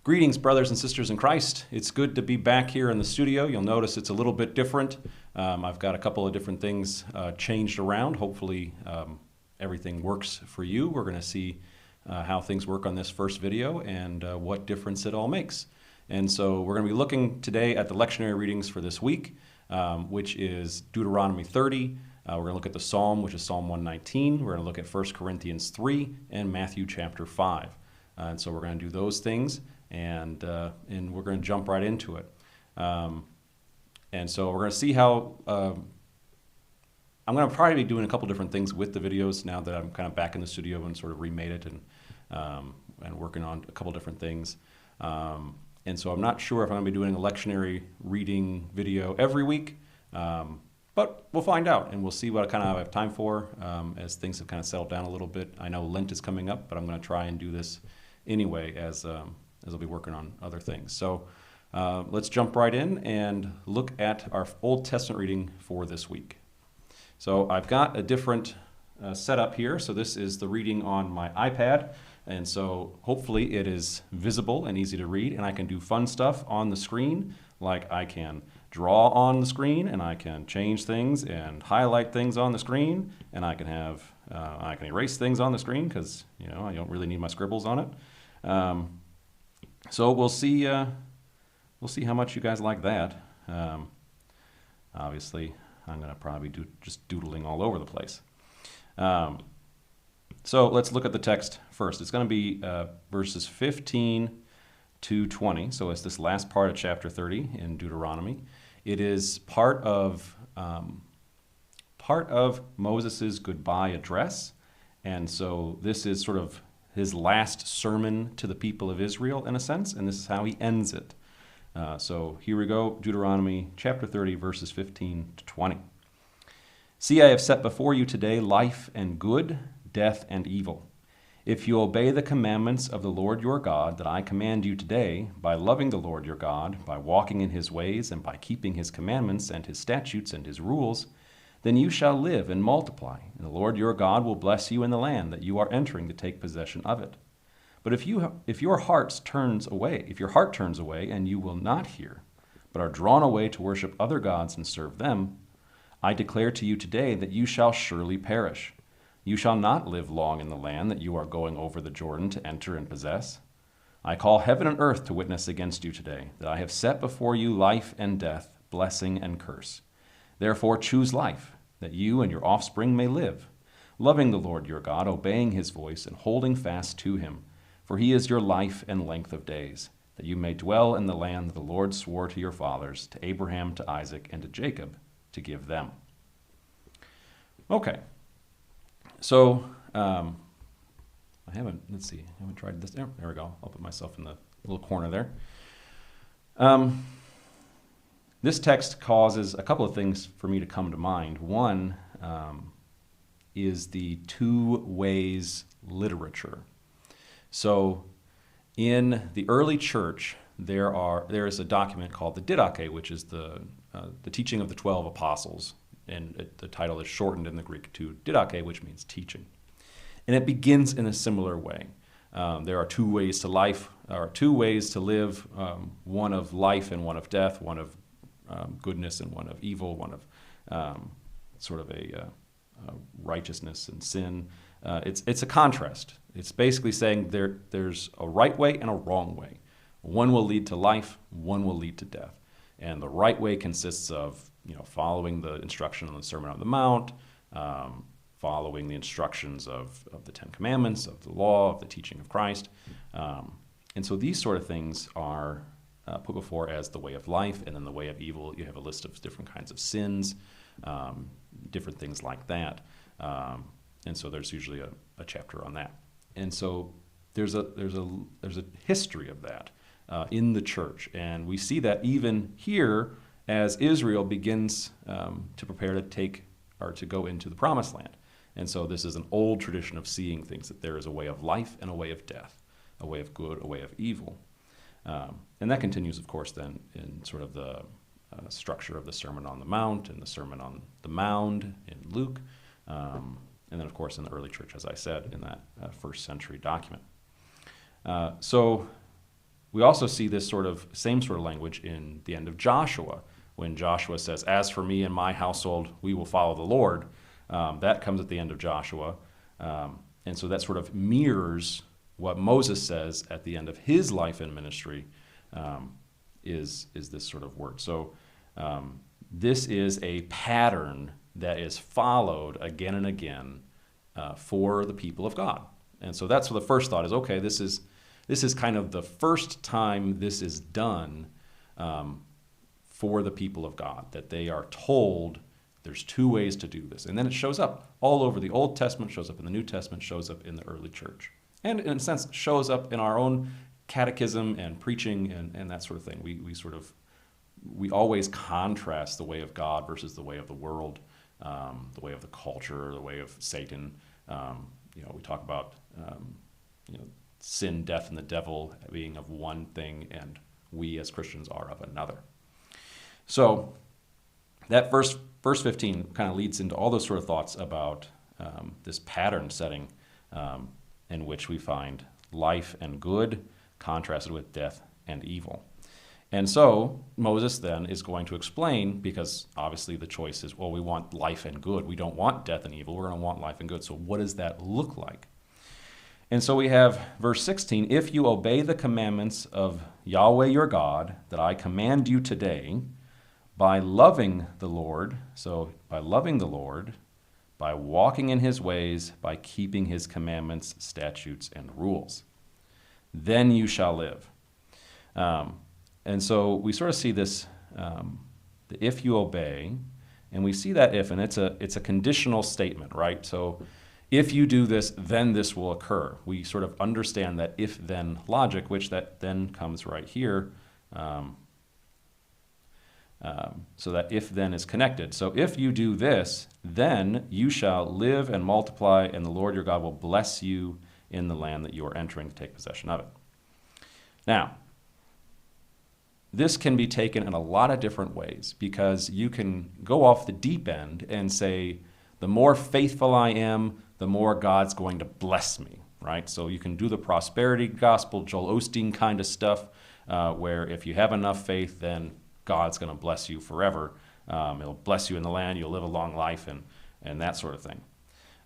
Greetings, brothers and sisters in Christ. It's good to be back here in the studio. You'll notice it's a little bit different. I've got a couple of different things changed around. Hopefully everything works for you. We're going to see how things work on this first video and what difference it all makes. And so we're going to be looking today at the lectionary readings for this week, which is Deuteronomy 30. We're going to look at the Psalm, which is Psalm 119. We're going to look at 1 Corinthians 3 and Matthew chapter 5. And so we're going to do those things, and we're going to jump right into it. And so we're going to see how I'm going to probably be doing a couple different things with the videos now that I'm kind of back in the studio and sort of remade it and working on a couple different things. And so I'm not sure if I'm going to be doing a lectionary reading video every week, but we'll find out, and we'll see what I kind of have time for as things have kind of settled down a little bit. I know Lent is coming up, but I'm going to try and do this anyway as I'll be working on other things. So let's jump right in and look at our Old Testament reading for this week. So I've got a different setup here. So this is the reading on my iPad. And so hopefully it is visible and easy to read, and I can do fun stuff on the screen, like I can draw on the screen, and I can change things and highlight things on the screen, and I can have I can erase things on the screen because I don't really need my scribbles on it. So we'll see how much you guys like that. Obviously, I'm going to probably do just doodling all over the place. So let's look at the text first. It's going to be verses 15 to 20. So it's this last part of chapter 30 in Deuteronomy. It is part of Moses' goodbye address. And so this is sort of his last sermon to the people of Israel, in a sense, and this is how he ends it. So here we go, Deuteronomy chapter 30, verses 15 to 20. See, I have set before you today life and good, death and evil. If you obey the commandments of the Lord your God that I command you today, by loving the Lord your God, by walking in his ways, and by keeping his commandments and his statutes and his rules, then you shall live and multiply, and the Lord your God will bless you in the land that you are entering to take possession of it. But if your heart turns away and you will not hear, but are drawn away to worship other gods and serve them, I declare to you today that you shall surely perish. You shall not live long in the land that you are going over the Jordan to enter and possess. I call heaven and earth to witness against you today, that I have set before you life and death, blessing and curse. Therefore choose life, that you and your offspring may live, loving the Lord your God, obeying his voice, and holding fast to him. For he is your life and length of days, that you may dwell in the land that the Lord swore to your fathers, to Abraham, to Isaac, and to Jacob, to give them. Okay. So, I haven't tried this. There we go. I'll put myself in the little corner there. This text causes a couple of things for me to come to mind. One is the two ways literature. So, in the early church, there is a document called the Didache, which is the teaching of the 12 apostles. And the title is shortened in the Greek to Didache, which means teaching. And it begins in a similar way. There are two ways to life, or two ways to live, one of life and one of death, one of goodness and one of evil, one of sort of a righteousness and sin. It's a contrast. It's basically saying there's a right way and a wrong way. One will lead to life, one will lead to death. And the right way consists of following the instruction on the Sermon on the Mount, following the instructions of the Ten Commandments, of the law, of the teaching of Christ. And so these sort of things are put before as the way of life, and then the way of evil, you have a list of different kinds of sins, different things like that. And so there's usually a chapter on that. And so there's a history of that in the church, and we see that even here as Israel begins to prepare to go into the Promised Land. And so this is an old tradition of seeing things, that there is a way of life and a way of death, a way of good, a way of evil. And that continues, of course, then in sort of the structure of the Sermon on the Mount and the Sermon on the Mound in Luke, and then, of course, in the early church, as I said, in that first century document. So We also see this same sort of language in the end of Joshua, when Joshua says, "As for me and my household, we will follow the Lord." That comes at the end of Joshua. And so that sort of mirrors what Moses says at the end of his life and ministry, is this sort of word. So this is a pattern that is followed again and again for the people of God. And so that's what the first thought is, okay, this is kind of the first time this is done for the people of God, that they are told there's two ways to do this. And then it shows up all over the Old Testament, shows up in the New Testament, shows up in the early church. And in a sense, shows up in our own catechism and preaching and that sort of thing. We always contrast the way of God versus the way of the world, the way of the culture, the way of Satan. We talk about sin, death, and the devil being of one thing, and we as Christians are of another. So that verse 15 kind of leads into all those sort of thoughts about this pattern setting in which we find life and good contrasted with death and evil. And so Moses then is going to explain, because obviously the choice is, well, we want life and good. We don't want death and evil. We're going to want life and good. So what does that look like? And so we have verse 16, "If you obey the commandments of Yahweh your God that I command you today, by loving the Lord," so by loving the Lord, by walking in his ways, by keeping his commandments, statutes, and rules, "then you shall live." And so we sort of see this, the "if you obey," and we see that "if," and it's a conditional statement, right? So if you do this, then this will occur. We sort of understand that if-then logic, which that then comes right here. So that if-then is connected. So if you do this, then you shall live and multiply, and the Lord your God will bless you in the land that you are entering to take possession of it. Now, this can be taken in a lot of different ways, because you can go off the deep end and say, the more faithful I am, the more God's going to bless me, right? So you can do the prosperity gospel, Joel Osteen kind of stuff, where if you have enough faith, then God's going to bless you forever. It'll bless you in the land. You'll live a long life and that sort of thing.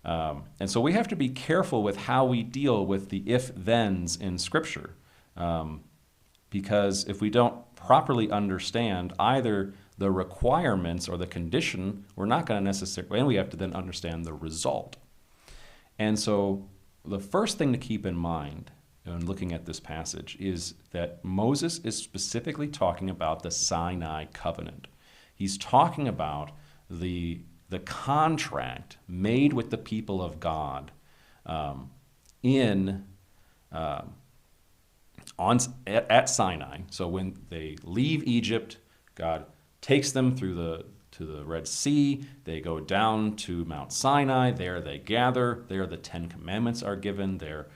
And so we have to be careful with how we deal with the if-thens in Scripture, because if we don't properly understand either the requirements or the condition, we're not going to necessarily, and we have to then understand the result. And so the first thing to keep in mind in looking at this passage is that Moses is specifically talking about the Sinai covenant. He's talking about the contract made with the people of God at Sinai. So when they leave Egypt, God takes them to the Red Sea. They go down to Mount Sinai. There they gather. There the Ten Commandments are given. There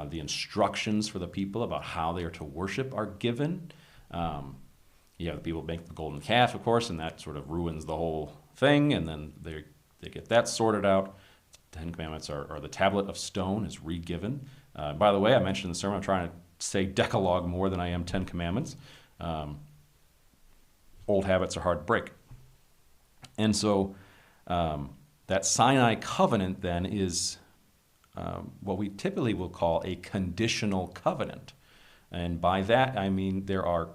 the instructions for the people about how they are to worship are given. The people make the golden calf, of course, and that sort of ruins the whole thing. And then they get that sorted out. The Ten Commandments are the tablet of stone is re-given. By the way, I mentioned in the sermon, I'm trying to say Decalogue more than I am Ten Commandments. Old habits are hard to break. And so that Sinai covenant then is what we typically will call a conditional covenant. And by that, I mean there are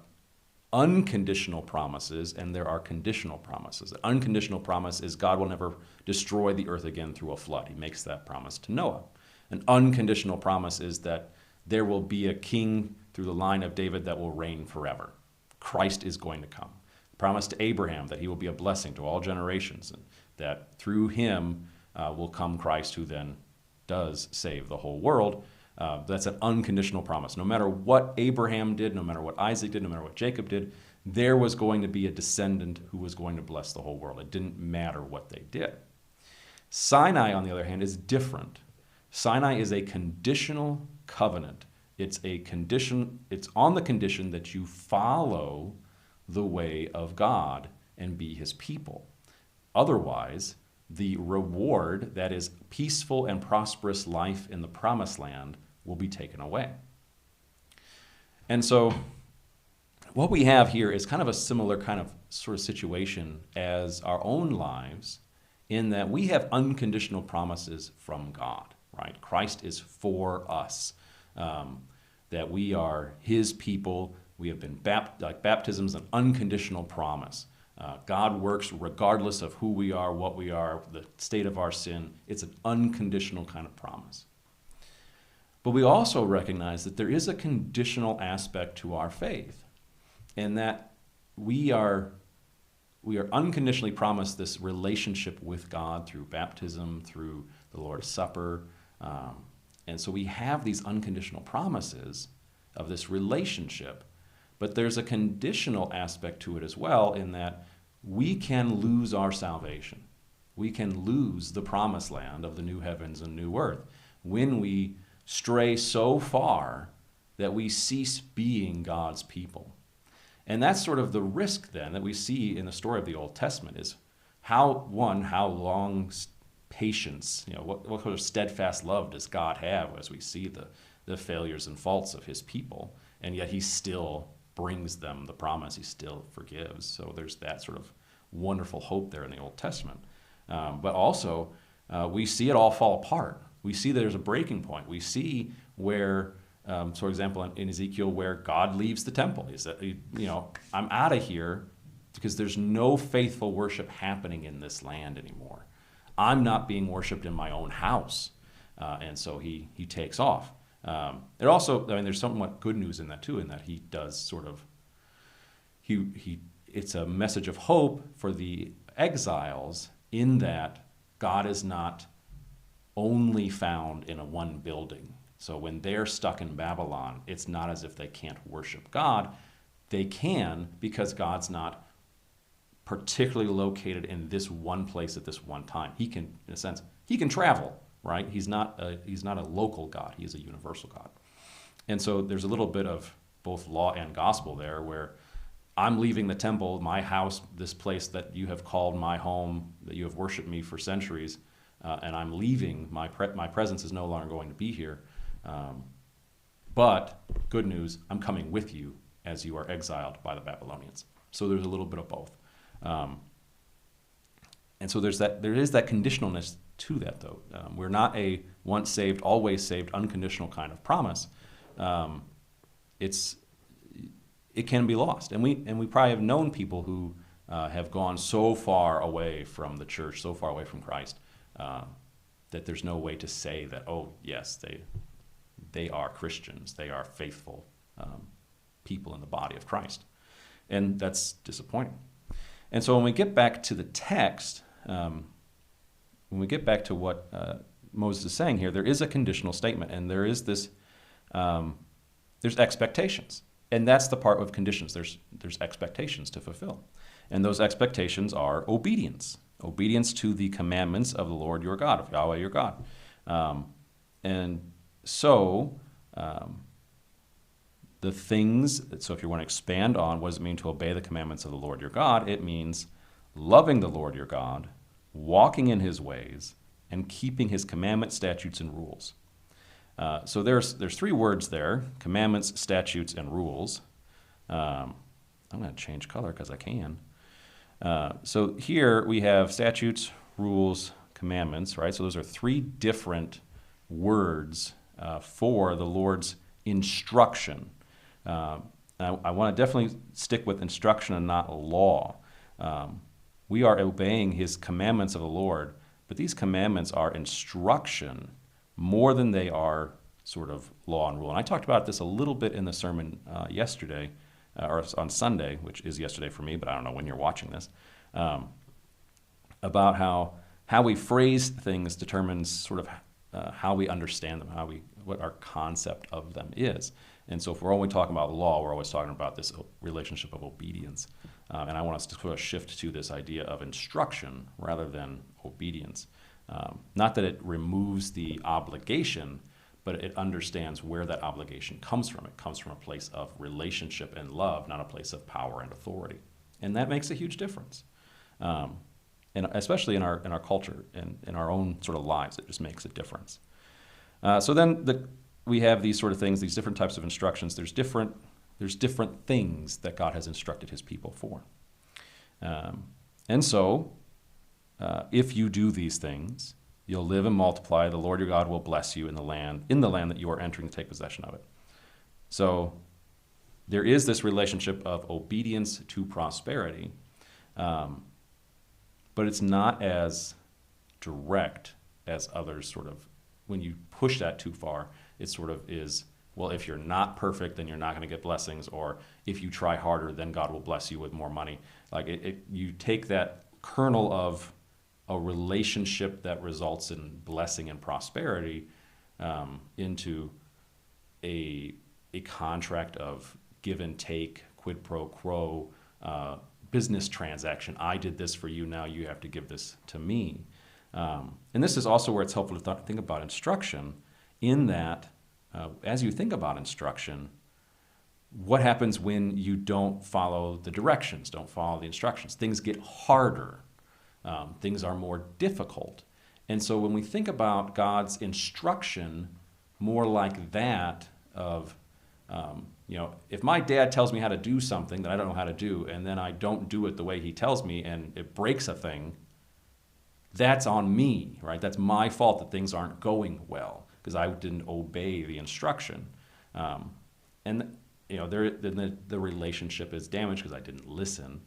unconditional promises and there are conditional promises. An unconditional promise is God will never destroy the earth again through a flood. He makes that promise to Noah. An unconditional promise is that there will be a king through the line of David that will reign forever. Christ is going to come. Promise to Abraham that he will be a blessing to all generations, and that through him will come Christ, who then does save the whole world. That's an unconditional promise. No matter what Abraham did, no matter what Isaac did, no matter what Jacob did, there was going to be a descendant who was going to bless the whole world. It didn't matter what they did. Sinai, on the other hand, is different. Sinai is a conditional covenant. It's a condition. It's on the condition that you follow the way of God and be his people. Otherwise, the reward, that is peaceful and prosperous life in the promised land, will be taken away. And so what we have here is kind of a similar kind of sort of situation as our own lives, in that we have unconditional promises from God, right? Christ is for us, that we are his people. We have been like baptism is an unconditional promise. God works regardless of who we are, what we are, the state of our sin. It's an unconditional kind of promise. But we also recognize that there is a conditional aspect to our faith, and that we are unconditionally promised this relationship with God through baptism, through the Lord's Supper. And so we have these unconditional promises of this relationship, but there's a conditional aspect to it as well, in that we can lose our salvation. We can lose the promised land of the new heavens and new earth when we stray so far that we cease being God's people. And that's sort of the risk then that we see in the story of the Old Testament, is how long patience, what kind of steadfast love does God have as we see the failures and faults of his people, and yet he still brings them the promise, he still forgives. So there's that sort of wonderful hope there in the Old Testament. But also, we see it all fall apart. We see there's a breaking point. We see where, for example, in Ezekiel, where God leaves the temple. He said, I'm out of here because there's no faithful worship happening in this land anymore. I'm not being worshiped in my own house. And so he takes off. It also, there's somewhat good news in that too, in that he does sort of, it's a message of hope for the exiles, in that God is not only found in a one building. So when they're stuck in Babylon, it's not as if they can't worship God. They can, because God's not particularly located in this one place at this one time. He can, in a sense, he can travel, right? He's not a local God. He is a universal God. And so there's a little bit of both law and gospel there, where I'm leaving the temple, my house, this place that you have called my home, that you have worshiped me for centuries, and I'm leaving. My presence is no longer going to be here. But good news, I'm coming with you as you are exiled by the Babylonians. So there's a little bit of both. And so there is that conditionalness to that, though. We're not a once saved, always saved, unconditional kind of promise. It can be lost, and we probably have known people who have gone so far away from the church, so far away from Christ, that there's no way to say that, oh yes, they are Christians, they are faithful people in the body of Christ, and that's disappointing. And so when we get back to the text, when we get back to what Moses is saying here, there is a conditional statement, and there is this, there's expectations. And that's the part of conditions. There's expectations to fulfill. And those expectations are obedience. Obedience to the commandments of the Lord your God, of Yahweh your God. And so the things, so if you want to expand on what does it mean to obey the commandments of the Lord your God, it means loving the Lord your God, walking in his ways, and keeping his commandments, statutes, and rules. So there's three words there: commandments, statutes, and rules. I'm going to change color because I can. So here we have statutes, rules, commandments, right? So those are three different words for the Lord's instruction. I want to definitely stick with instruction and not law. We are obeying his commandments of the Lord, but these commandments are instruction more than they are sort of law and rule. And I talked about this a little bit in the sermon yesterday, or on Sunday, which is yesterday for me, but I don't know when you're watching this, about how we phrase things determines sort of how we understand them, what our concept of them is. And so if we're only talking about law, we're always talking about this relationship of obedience. And I want us to sort of shift to this idea of instruction rather than obedience. Not that it removes the obligation, but it understands where that obligation comes from. It comes from a place of relationship and love, not a place of power and authority. And that makes a huge difference. And especially in our culture and in our own sort of lives, it just makes a difference. So then we have these sort of things, these different types of instructions. There's different There's different things that God has instructed his people for. And so, if you do these things, you'll live and multiply. The Lord your God will bless you in the land that you are entering to take possession of it. So there is this relationship of obedience to prosperity, but it's not as direct as others sort of, when you push that too far, it sort of is, well, if you're not perfect, then you're not going to get blessings, or if you try harder, then God will bless you with more money. Like you take that kernel of a relationship that results in blessing and prosperity into a contract of give and take, quid pro quo, business transaction. I did this for you, now you have to give this to me. And this is also where it's helpful to think about instruction, in that as you think about instruction, what happens when you don't follow the directions, don't follow the instructions? Things get harder. Things are more difficult. And so when we think about God's instruction more like that of, if my dad tells me how to do something that I don't know how to do, and then I don't do it the way he tells me and it breaks a thing, that's on me, right? That's my fault that things aren't going well because I didn't obey the instruction. The relationship is damaged because I didn't listen.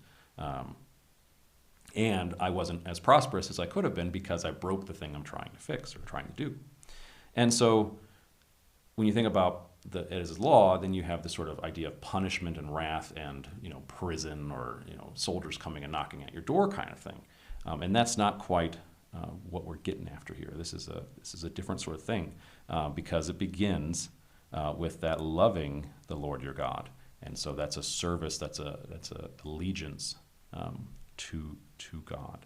And I wasn't as prosperous as I could have been because I broke the thing I'm trying to fix or trying to do. And so when you think about it as law, then you have this sort of idea of punishment and wrath and, prison or, soldiers coming and knocking at your door kind of thing. And that's not quite what we're getting after here. This is a different sort of thing because it begins with that loving the Lord your God. And so that's a service, that's a allegiance to God.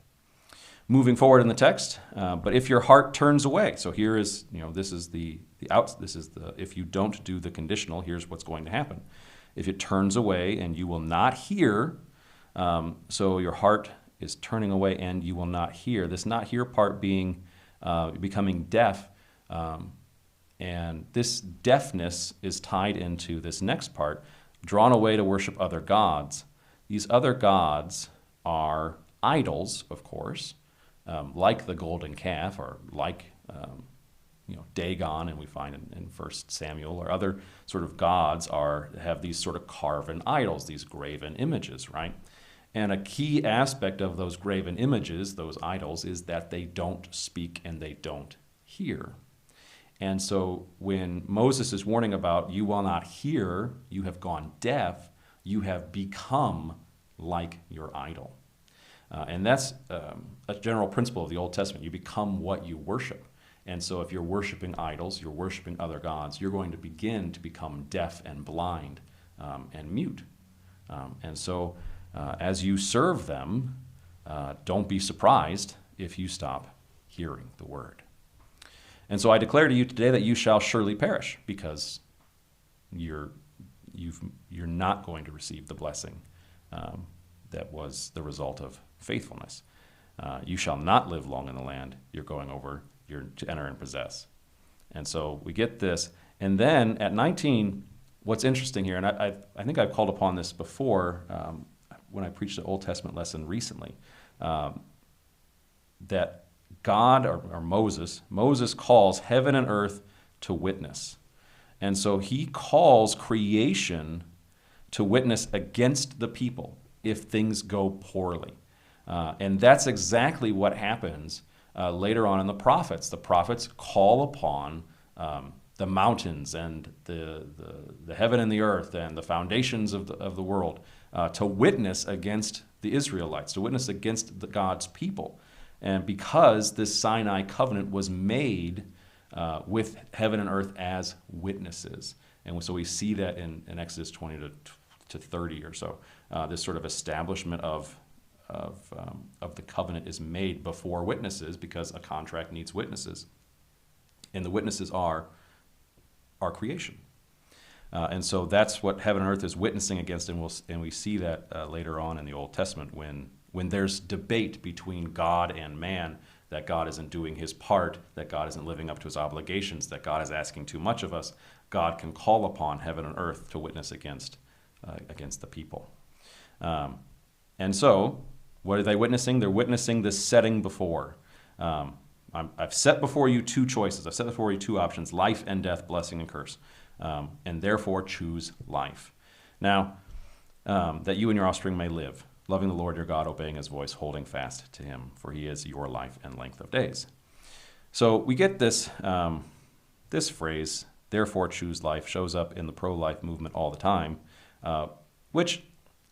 Moving forward in the text, but if your heart turns away, so here is, this is the if you don't do the conditional, here's what's going to happen. If it turns away and you will not hear, so your heart is turning away and you will not hear. This not hear part being becoming deaf, and this deafness is tied into this next part, drawn away to worship other gods. These other gods are idols, of course, like the golden calf, or like Dagon, and we find in 1 Samuel, or other sort of gods have these sort of carven idols, these graven images, right? And a key aspect of those graven images, those idols, is that they don't speak and they don't hear. And so when Moses is warning about you will not hear, you have gone deaf, you have become like your idol. And that's a general principle of the Old Testament. You become what you worship. And so if you're worshiping idols, you're worshiping other gods, you're going to begin to become deaf and blind and mute. And so as you serve them, don't be surprised if you stop hearing the word. And so I declare to you today that you shall surely perish, because you're not going to receive the blessing that was the result of faithfulness. You shall not live long in the land you're going over, you're to enter and possess. And so we get this. And then at 19, what's interesting here, and I think I've called upon this before when I preached the Old Testament lesson recently, that God, or Moses calls heaven and earth to witness. And so he calls creation to witness against the people if things go poorly. And that's exactly what happens later on in the prophets. The prophets call upon the mountains and the heaven and the earth and the foundations of the world to witness against the Israelites, to witness against God's people. And because this Sinai covenant was made with heaven and earth as witnesses. And so we see that in Exodus 20 to 30 or so. This sort of establishment of the covenant is made before witnesses, because a contract needs witnesses. And the witnesses are our creation. And so that's what heaven and earth is witnessing against, and we see that later on in the Old Testament when there's debate between God and man, that God isn't doing his part, that God isn't living up to his obligations, that God is asking too much of us. God can call upon heaven and earth to witness against against the people. And so, what are they witnessing? They're witnessing this setting before. I've set before you two choices. I've set before you two options, life and death, blessing and curse. And therefore choose life. Now, that you and your offspring may live, loving the Lord your God, obeying his voice, holding fast to him, for he is your life and length of days. So we get this, this phrase, therefore choose life, shows up in the pro-life movement all the time, which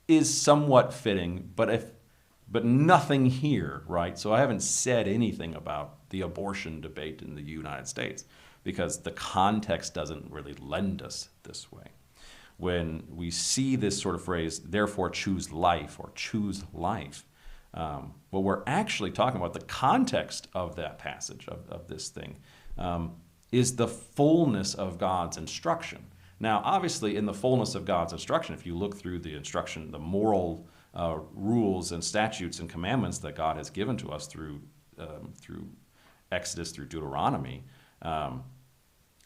is somewhat fitting, but nothing here, right? So I haven't said anything about the abortion debate in the United States because the context doesn't really lend us this way. When we see this sort of phrase, therefore choose life or choose life, what we're actually talking about, the context of that passage, of this thing, is the fullness of God's instruction. Now, obviously, in the fullness of God's instruction, if you look through the instruction, the moral rules and statutes and commandments that God has given to us through Exodus, through Deuteronomy,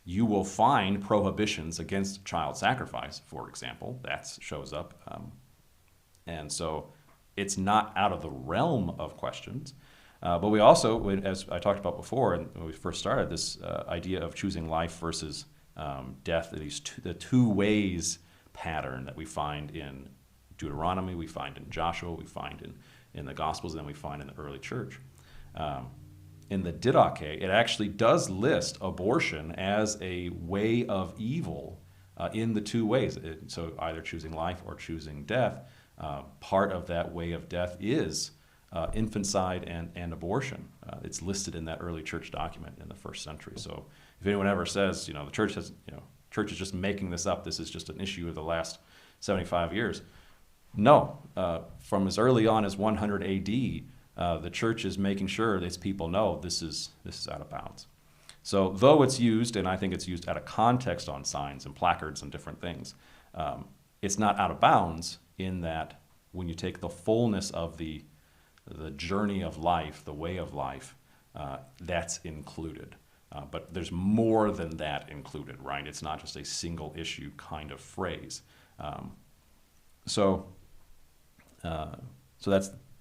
you will find prohibitions against child sacrifice, for example. That shows up. And so it's not out of the realm of questions. But we also, as I talked about before, and when we first started, this idea of choosing life versus death, the two ways pattern that we find in Deuteronomy, we find in Joshua, we find in the Gospels, and then we find in the early church. In the Didache, it actually does list abortion as a way of evil in the two ways. So either choosing life or choosing death. Part of that way of death is infanticide and abortion. It's listed in that early church document in the first century. So if anyone ever says, the church is just making this up, this is just an issue of the last 75 years. No, from as early on as 100 AD, the church is making sure that its people know this is out of bounds. So though it's used, and I think it's used out of context on signs and placards and different things, it's not out of bounds in that when you take the fullness of the journey of life, the way of life, that's included. But there's more than that included, right? It's not just a single issue kind of phrase. So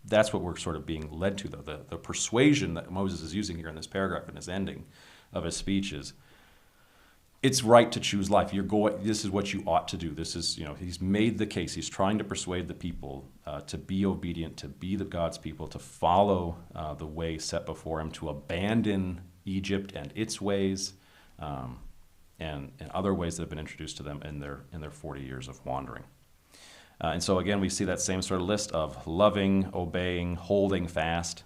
that's what we're sort of being led to, though. The persuasion that Moses is using here in this paragraph in his ending of his speech is, it's right to choose life. This is what you ought to do. This is, he's made the case. He's trying to persuade the people to be obedient, to be God's people, to follow the way set before him, to abandon Egypt and its ways, and other ways that have been introduced to them in their 40 years of wandering. And so again, we see that same sort of list of loving, obeying, holding fast.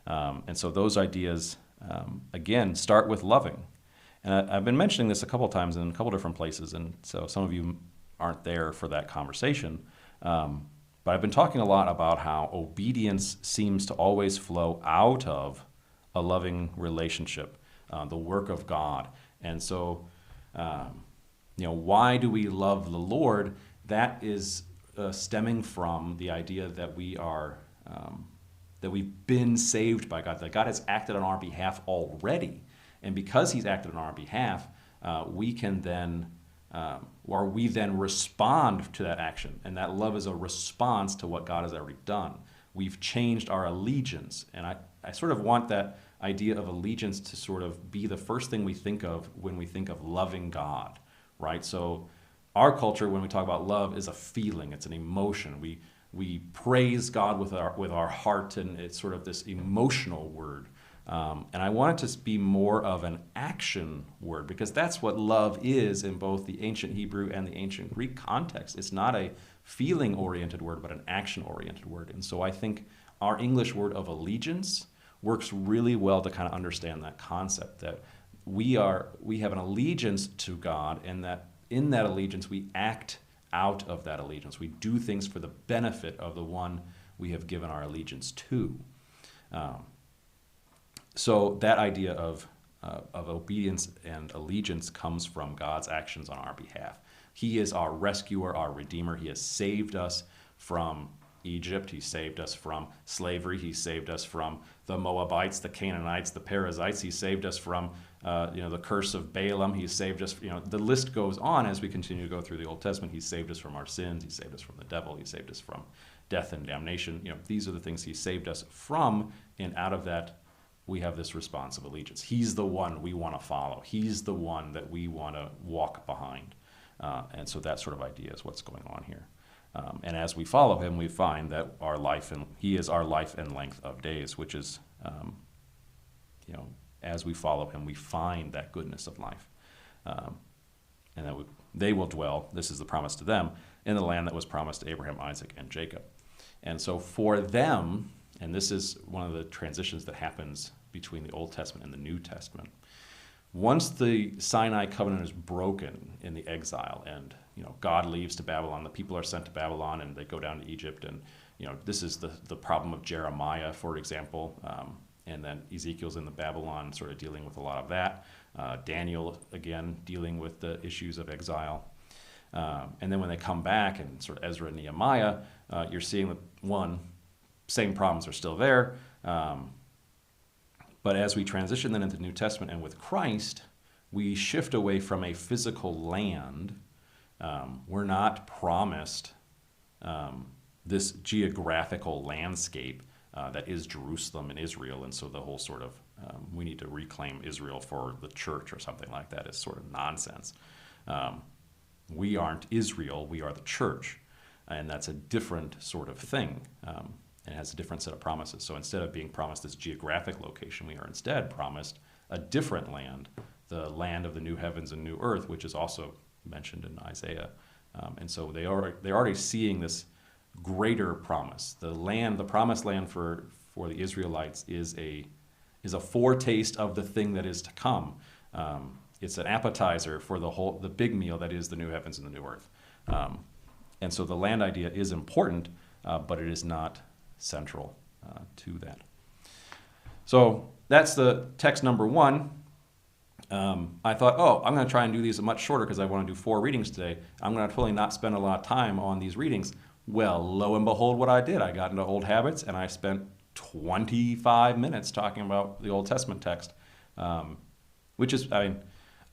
And so those ideas, again, start with loving. And I've been mentioning this a couple of times in a couple different places, and so some of you aren't there for that conversation. But I've been talking a lot about how obedience seems to always flow out of a loving relationship, the work of God. And so, why do we love the Lord? That is stemming from the idea that that we've been saved by God, that God has acted on our behalf already. And because he's acted on our behalf, we then respond to that action. And that love is a response to what God has already done. We've changed our allegiance. And I sort of want that idea of allegiance to sort of be the first thing we think of when we think of loving God, right? So our culture, when we talk about love, is a feeling. It's an emotion. We praise God with our heart, and it's sort of this emotional word. And I want it to be more of an action word, because that's what love is in both the ancient Hebrew and the ancient Greek context. It's not a feeling-oriented word, but an action-oriented word. And so I think our English word of allegiance works really well to kind of understand that concept, that we have an allegiance to God, and that in that allegiance we act out of that allegiance. We do things for the benefit of the one we have given our allegiance to. So that idea of obedience and allegiance comes from God's actions on our behalf. He is our rescuer, our redeemer. He has saved us from Egypt. He saved us from slavery. He saved us from the Moabites, the Canaanites, the Perizzites. He saved us from the curse of Balaam. He saved us. The list goes on as we continue to go through the Old Testament. He saved us from our sins. He saved us from the devil. He saved us from death and damnation. These are the things he saved us from, and out of that, we have this response of allegiance. He's the one we want to follow. He's the one that we want to walk behind. And so that sort of idea is what's going on here. And as we follow him, we find that he is our life and length of days, which is, as we follow him, we find that goodness of life. And that they will dwell, this is the promise to them, in the land that was promised to Abraham, Isaac, and Jacob. And so for them, and this is one of the transitions that happens between the Old Testament and the New Testament. Once the Sinai covenant is broken in the exile, and God leaves to Babylon, the people are sent to Babylon, and they go down to Egypt, and this is the problem of Jeremiah, for example, and then Ezekiel's in the Babylon, sort of dealing with a lot of that. Daniel again dealing with the issues of exile, and then when they come back, and sort of Ezra and Nehemiah, you're seeing that same problems are still there. But as we transition then into the New Testament and with Christ, we shift away from a physical land. We're not promised this geographical landscape that is Jerusalem and Israel. And so the whole sort of, we need to reclaim Israel for the church or something like that is sort of nonsense. We aren't Israel, we are the church. And that's a different sort of thing. And has a different set of promises. So instead of being promised this geographic location, we are instead promised a different land, the land of the new heavens and new earth, which is also mentioned in Isaiah. And so they're already seeing this greater promise. The promised land for the Israelites is a foretaste of the thing that is to come. It's an appetizer for the big meal that is the new heavens and the new earth. And so the land idea is important, but it is not central to that. So that's the text number 1. I thought, I'm going to try and do these much shorter because I want to do 4 readings today. I'm going to totally not spend a lot of time on these readings. Well, lo and behold, what I did. I got into old habits, and I spent 25 minutes talking about the Old Testament text, which is,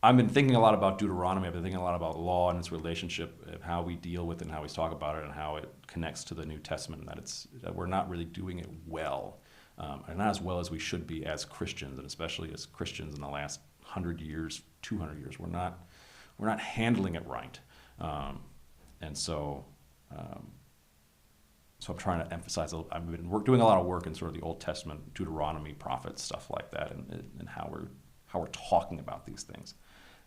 I've been thinking a lot about Deuteronomy. I've been thinking a lot about law and its relationship, of how we deal with it and how we talk about it and how it connects to the New Testament, and that we're not really doing it well, and not as well as we should be as Christians, and especially as Christians in the last 100 years, 200 years. We're not handling it right. And so I'm trying to emphasize, I've been doing a lot of work in sort of the Old Testament, Deuteronomy, prophets, stuff like that, and how we're talking about these things.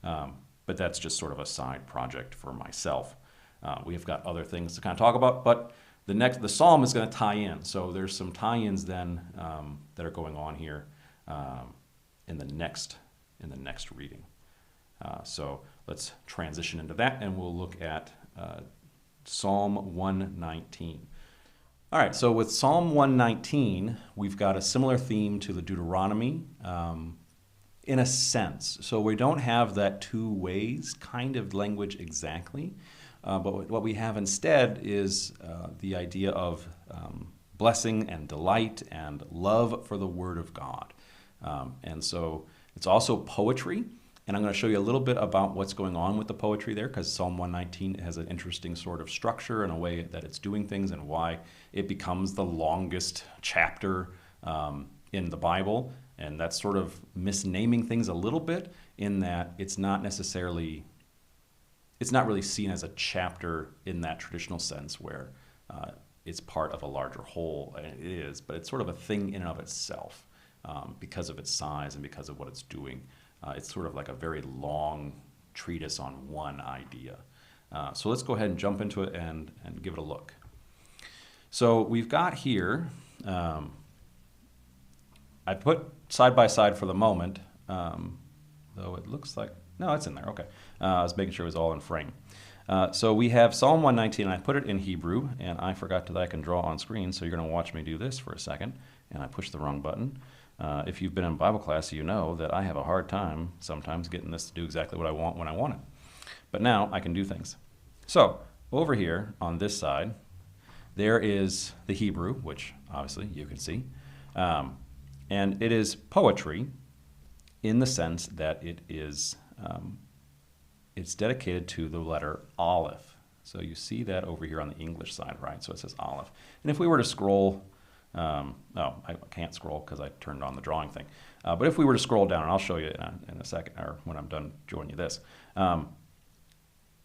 But that's just sort of a side project for myself. We've got other things to kind of talk about, but the psalm is going to tie in. So there's some tie-ins then that are going on here in the next reading. So let's transition into that, and we'll look at Psalm 119. All right, so with Psalm 119, we've got a similar theme to the Deuteronomy, in a sense. So we don't have that 2 ways kind of language exactly, but what we have instead is the idea of blessing and delight and love for the Word of God. And so it's also poetry, and I'm going to show you a little bit about what's going on with the poetry there, because Psalm 119 has an interesting sort of structure and a way that it's doing things and why it becomes the longest chapter in the Bible. And that's sort of misnaming things a little bit in that it's not really seen as a chapter in that traditional sense where it's part of a larger whole, and it is, but it's sort of a thing in and of itself because of its size and because of what it's doing. It's sort of like a very long treatise on one idea. So let's go ahead and jump into it and give it a look. So we've got here, I put side by side for the moment, though it looks like, no, it's in there, okay. I was making sure it was all in frame. So we have Psalm 119, and I put it in Hebrew, and I forgot that I can draw on screen, so you're going to watch me do this for a second, and I pushed the wrong button. If you've been in Bible class, you know that I have a hard time sometimes getting this to do exactly what I want when I want it. But now I can do things. So over here on this side, There is the Hebrew, which obviously you can see. And it is poetry in the sense that it is, it's dedicated to the letter Aleph. So you see that over here on the English side, right? So it says Aleph. And if we were to scroll, no, I can't scroll because I turned on the drawing thing. But if we were to scroll down, and I'll show you in a second, or when I'm done showing you this,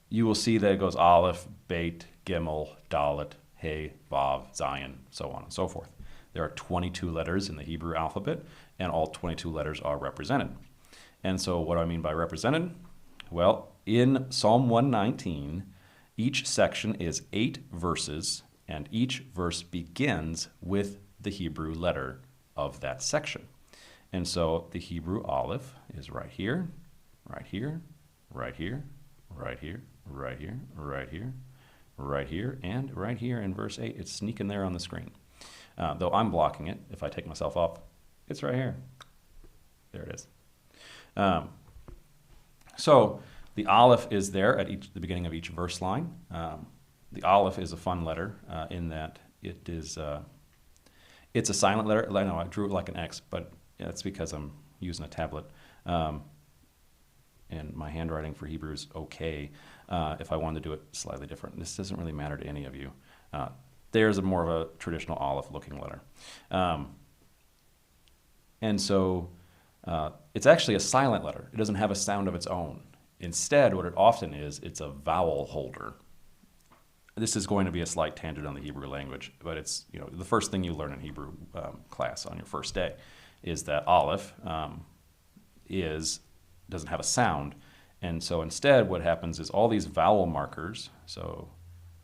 you will see that it goes Aleph, Beit, Gimel, Dalet, Hey, Vav, Zayin, so on and so forth. There are 22 letters in the Hebrew alphabet, and all 22 letters are represented. And so what do I mean by represented? Well, in Psalm 119, each section is 8 verses, and each verse begins with the Hebrew letter of that section. And so the Hebrew Aleph is right here, right here, right here, right here, right here, right here, right here, and right here in verse 8. It's sneaking there on the screen. Though I'm blocking it, if I take myself off, it's right here. There it is. So the Aleph is there at the beginning of each verse line. The Aleph is a fun letter in that it is it's a silent letter. I know I drew it like an X, but it's because I'm using a tablet. And my handwriting for Hebrew is okay. If I wanted to do it slightly different, this doesn't really matter to any of you. There's more of a traditional Aleph-looking letter. And so it's actually a silent letter. It doesn't have a sound of its own. Instead, what it often is, it's a vowel holder. This is going to be a slight tangent on the Hebrew language, but it's, you know, the first thing you learn in Hebrew class on your first day is that Aleph doesn't have a sound. And so instead what happens is all these vowel markers, so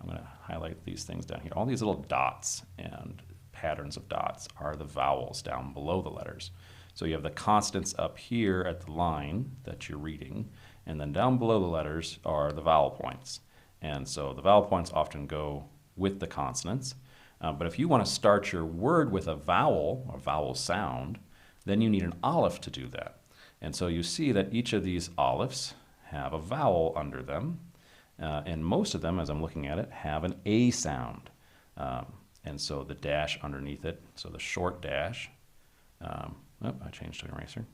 I'm going to highlight these things down here, all these little dots and patterns of dots are the vowels down below the letters. So you have the consonants up here at the line that you're reading, and then down below the letters are the vowel points. And so the vowel points often go with the consonants. But if you want to start your word with a vowel sound, then you need an Aleph to do that. And so you see that each of these Alephs have a vowel under them, and most of them, as I'm looking at it, have an A sound. And so the dash underneath it, so the short dash, I changed to an eraser.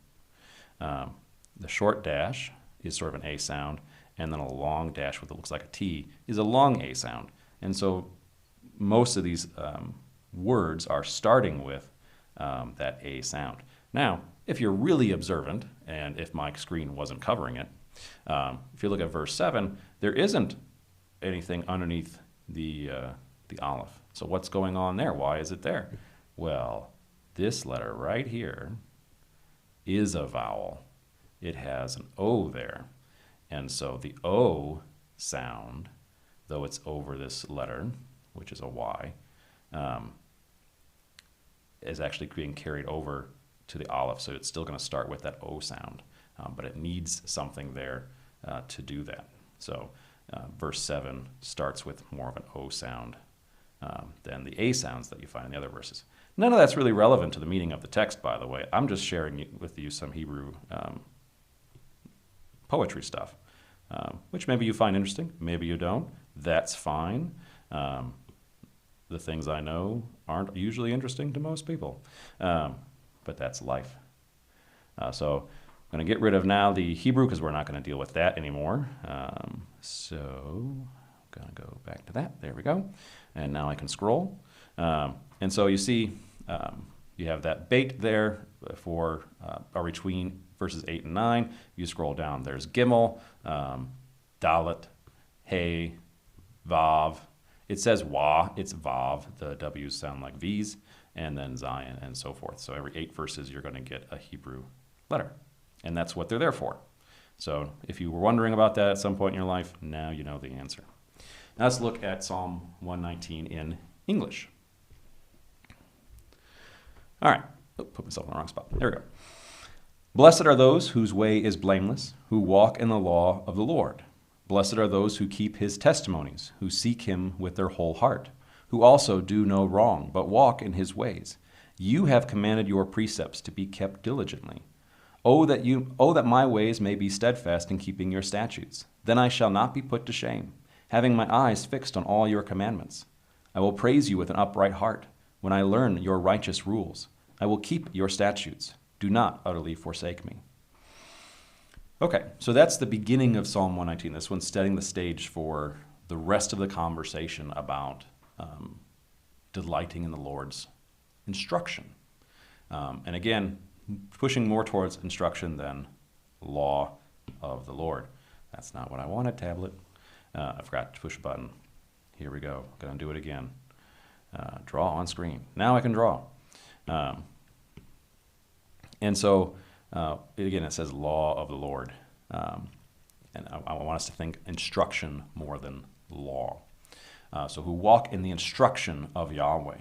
The short dash is sort of an A sound, and then a long dash with what looks like a T is a long A sound. And so most of these words are starting with that A sound. Now, if you're really observant, and if my screen wasn't covering it, if you look at verse 7, there isn't anything underneath the Aleph. So what's going on there? Why is it there? Well, this letter right here is a vowel. It has an O there. And so the O sound, though it's over this letter, which is a Y, is actually being carried over to the Aleph. So it's still going to start with that O sound, but it needs something there to do that. So verse 7 starts with more of an O sound than the A sounds that you find in the other verses. None of that's really relevant to the meaning of the text, by the way. I'm just sharing with you some Hebrew poetry stuff, which maybe you find interesting, maybe you don't. That's fine. The things I know aren't usually interesting to most people, but that's life. So I'm going to get rid of now the Hebrew because we're not going to deal with that anymore. So I'm going to go back to that. There we go. And now I can scroll. And so you see you have that bait there for between verses 8 and 9. You scroll down. There's Gimel, Dalet, Hey, Vav. It says Wa, it's Vav. The W's sound like V's, and then Zion, and so forth. So every 8 verses, you're going to get a Hebrew letter, and that's what they're there for. So if you were wondering about that at some point in your life, now you know the answer. Now let's look at Psalm 119 in English. All right. Oh, put myself in the wrong spot. There we go. Blessed are those whose way is blameless, who walk in the law of the Lord. Blessed are those who keep his testimonies, who seek him with their whole heart, who also do no wrong, but walk in his ways. You have commanded your precepts to be kept diligently. Oh, that my ways may be steadfast in keeping your statutes. Then I shall not be put to shame, having my eyes fixed on all your commandments. I will praise you with an upright heart when I learn your righteous rules. I will keep your statutes. Do not utterly forsake me. Okay, so that's the beginning of Psalm 119. This one's setting the stage for the rest of the conversation about delighting in the Lord's instruction. And again, pushing more towards instruction than law of the Lord. That's not what I wanted, tablet. I forgot to push a button. Here we go. Gonna do it again. Draw on screen. Now I can draw. And so, again, it says law of the Lord. And I want us to think instruction more than law. So who walk in the instruction of Yahweh.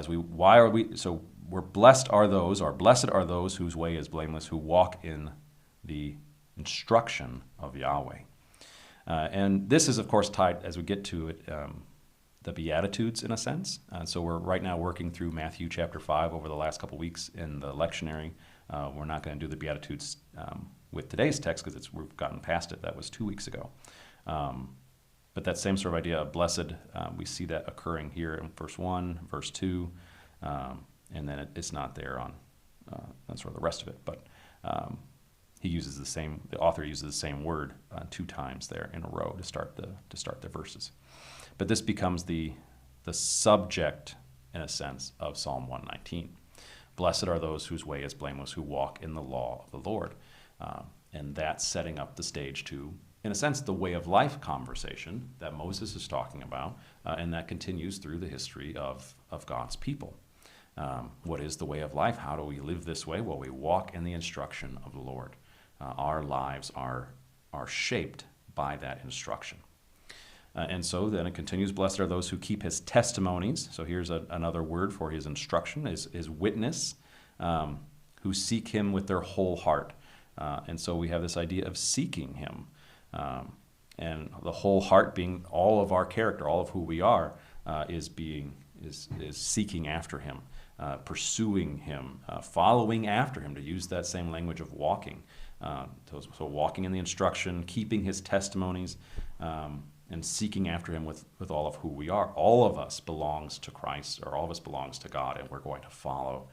We're blessed are those, or blessed are those whose way is blameless, who walk in the instruction of Yahweh. And this is, of course, tied, as we get to it, the Beatitudes in a sense. So we're right now working through Matthew chapter 5 over the last couple weeks in the lectionary. We're not going to do the Beatitudes with today's text because we've gotten past it. That was 2 weeks ago. But that same sort of idea of blessed, we see that occurring here in verse 1, verse 2, and then it's not there on sort of the rest of it. But the author uses the same word 2 times there in a row to start the verses. But this becomes the subject, in a sense, of Psalm 119. Blessed are those whose way is blameless, who walk in the law of the Lord. And that's setting up the stage to, in a sense, the way of life conversation that Moses is talking about, and that continues through the history of God's people. What is the way of life? How do we live this way? Well, we walk in the instruction of the Lord. Our lives are shaped by that instruction. And so then it continues, blessed are those who keep his testimonies. So here's another word for his instruction, is witness, who seek him with their whole heart. And so we have this idea of seeking him. And the whole heart being all of our character, all of who we are, is seeking after him, pursuing him, following after him, to use that same language of walking. So walking in the instruction, keeping his testimonies, and seeking after him with all of who we are. All of us belongs to Christ, or all of us belongs to God, and we're going to follow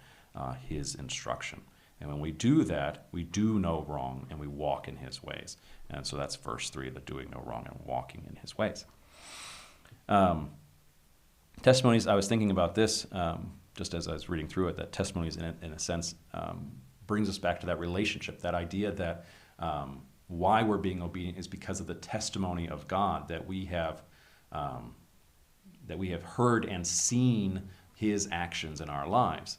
his instruction. And when we do that, we do no wrong, and we walk in his ways. And so that's verse 3, the doing no wrong and walking in his ways. Testimonies, I was thinking about this just as I was reading through it, that testimonies, in a sense, brings us back to that relationship, that idea that why we're being obedient is because of the testimony of God, that we have heard and seen his actions in our lives.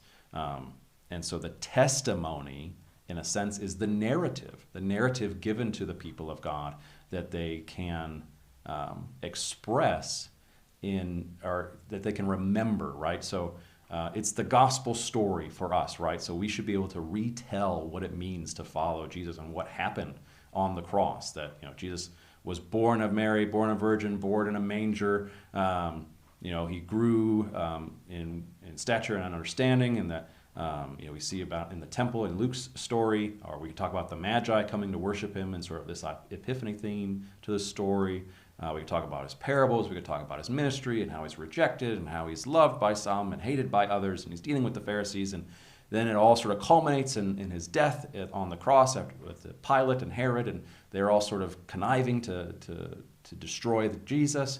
And so the testimony, in a sense, is the narrative given to the people of God that they can express or that they can remember, right? So it's the gospel story for us, right? So we should be able to retell what it means to follow Jesus and what happened on the cross, that Jesus was born of Mary, born a virgin, born in a manger. He grew in stature and understanding, and that we see about in the temple in Luke's story, or we can talk about the Magi coming to worship him and sort of this Epiphany theme to the story. We can talk about his parables. We could talk about his ministry and how he's rejected and how he's loved by some and hated by others, and he's dealing with the Pharisees. And then it all sort of culminates in his death on the cross with Pilate and Herod, and they're all sort of conniving to destroy Jesus.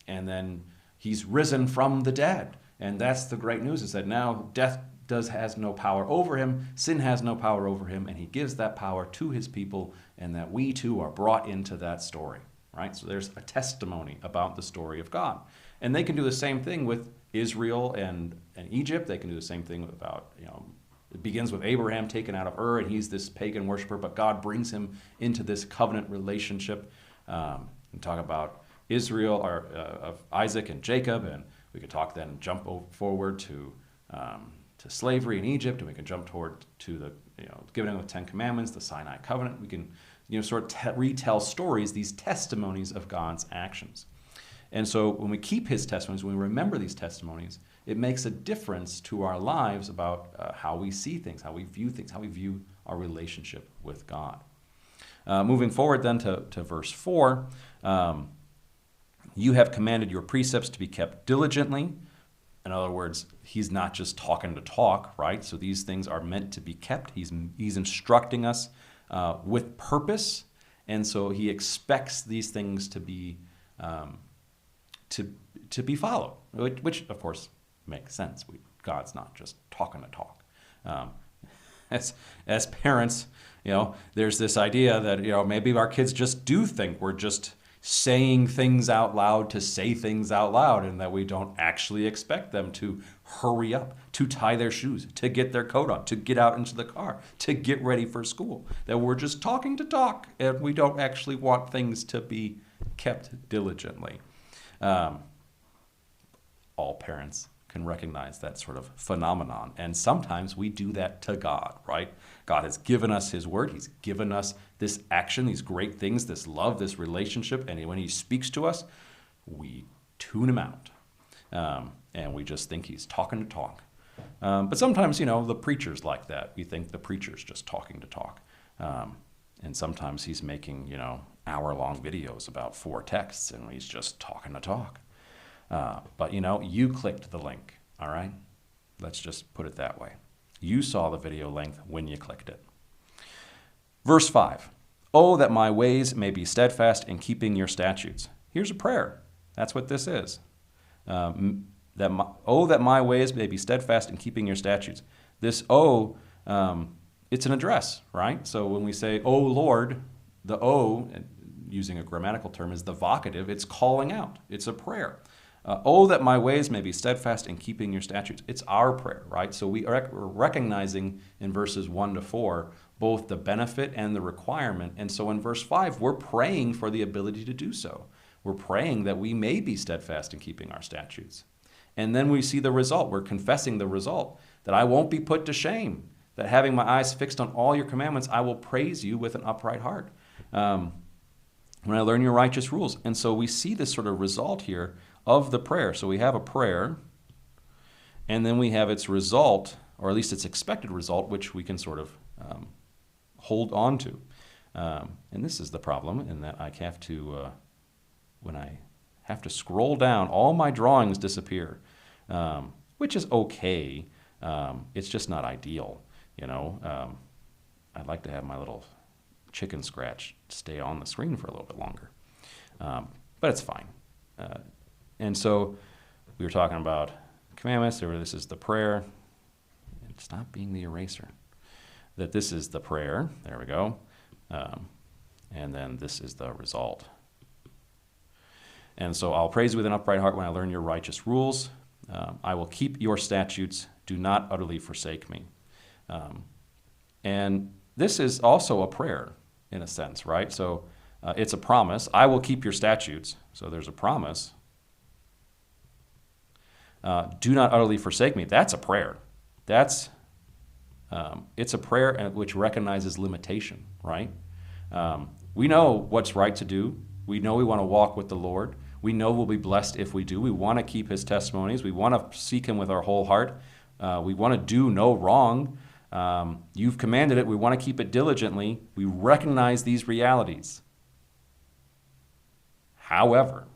And then he's risen from the dead. And that's the great news, is that now death has no power over him, sin has no power over him, and he gives that power to his people, and that we too are brought into that story, right? So there's a testimony about the story of God. And they can do the same thing with Israel and Egypt. They can do the same thing about, it begins with Abraham taken out of Ur, and he's this pagan worshiper, but God brings him into this covenant relationship. And talk about Israel, or of Isaac and Jacob, and we could talk then jump forward to slavery in Egypt, and we can jump to the giving of the 10 Commandments, the Sinai covenant. We can sort of retell stories, these testimonies of God's actions. And so when we keep his testimonies, when we remember these testimonies, it makes a difference to our lives about how we see things, how we view our relationship with God. Moving forward then to verse 4, You have commanded your precepts to be kept diligently. In other words, he's not just talking to talk, right? So these things are meant to be kept. He's instructing us with purpose, and so he expects these things to be to be followed, which of course makes sense. God's not just talking to talk. As parents, there's this idea that maybe our kids just do think we're just saying things out loud to say things out loud, and that we don't actually expect them to hurry up, to tie their shoes, to get their coat on, to get out into the car, to get ready for school. That we're just talking to talk, and we don't actually want things to be kept diligently. All parents can recognize that sort of phenomenon. And sometimes we do that to God, right? God has given us his word. He's given us this action, these great things, this love, this relationship. And when he speaks to us, we tune him out. And we just think he's talking to talk. But sometimes, the preacher's like that. We think the preacher's just talking to talk. And sometimes he's making, hour-long videos about 4 texts, and he's just talking to talk. But you clicked the link, all right? Let's just put it that way. You saw the video length when you clicked it. Verse 5, "Oh, that my ways may be steadfast in keeping your statutes." Here's a prayer. That's what this is. Oh, that my ways may be steadfast in keeping your statutes. This "oh," it's an address, right? So when we say, "Oh, Lord," the "oh," using a grammatical term, is the vocative. It's calling out. It's a prayer. "Oh, that my ways may be steadfast in keeping your statutes." It's our prayer, right? So we're recognizing in verses 1 to 4 both the benefit and the requirement. And so in verse 5, we're praying for the ability to do so. We're praying that we may be steadfast in keeping our statutes. And then we see the result. We're confessing the result, that I won't be put to shame, that having my eyes fixed on all your commandments, I will praise you with an upright heart. When I learn your righteous rules. And so we see this sort of result here of the prayer. So we have a prayer, and then we have its result, or at least its expected result, which we can sort of hold on to. And this is the problem, in that I have to, when I have to scroll down, all my drawings disappear, which is okay. It's just not ideal, I'd like to have my little chicken scratch stay on the screen for a little bit longer. But it's fine. And so we were talking about commandments. This is the prayer. And stop being the eraser. That this is the prayer. There we go. And then this is the result. And so I'll praise you with an upright heart when I learn your righteous rules. I will keep your statutes. Do not utterly forsake me. And this is also a prayer, in a sense, right? So it's a promise. I will keep your statutes. So there's a promise. Do not utterly forsake me. That's a prayer. It's a prayer which recognizes limitation, right? We know what's right to do. We know we want to walk with the Lord. We know we'll be blessed if we do. We want to keep his testimonies. We want to seek him with our whole heart. We want to do no wrong. You've commanded it. We want to keep it diligently. We recognize these realities. However,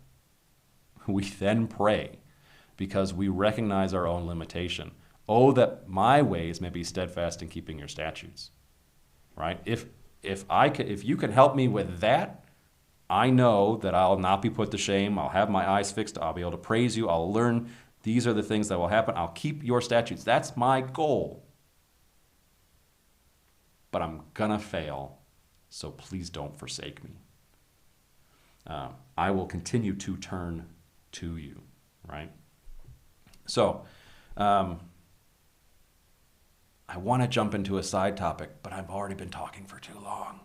we then pray because we recognize our own limitation. Oh, that my ways may be steadfast in keeping your statutes. Right? If you can help me with that, I know that I'll not be put to shame. I'll have my eyes fixed. I'll be able to praise you. I'll learn these are the things that will happen. I'll keep your statutes. That's my goal. But I'm gonna fail, so please don't forsake me. I will continue to turn to you, right? So, I want to jump into a side topic, but I've already been talking for too long.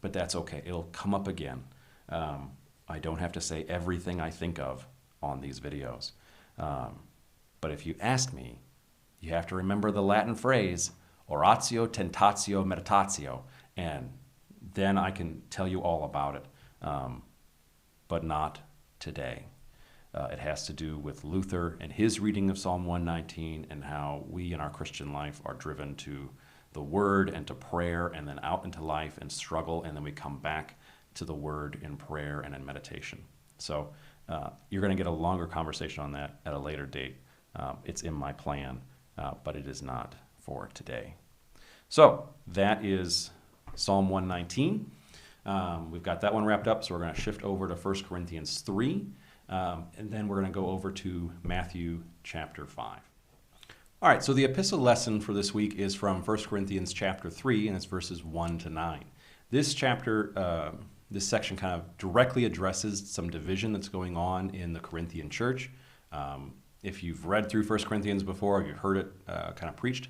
But that's okay. It'll come up again. I don't have to say everything I think of on these videos. But if you ask me, you have to remember the Latin phrase, oratio, tentatio, meditatio, and then I can tell you all about it, but not today. It has to do with Luther and his reading of Psalm 119 and how we in our Christian life are driven to the Word and to prayer and then out into life and struggle, and then we come back to the word in prayer and in meditation. So you're going to get a longer conversation on that at a later date. It's in my plan, but it is not for today. So that is Psalm 119. We've got that one wrapped up, so we're going to shift over to 1 Corinthians 3, and then we're going to go over to Matthew chapter 5. All right, so the epistle lesson for this week is from 1 Corinthians chapter 3, and it's verses 1 to 9. This chapter, this section kind of directly addresses some division that's going on in the Corinthian church. If you've read through 1 Corinthians before, or you've heard it kind of preached,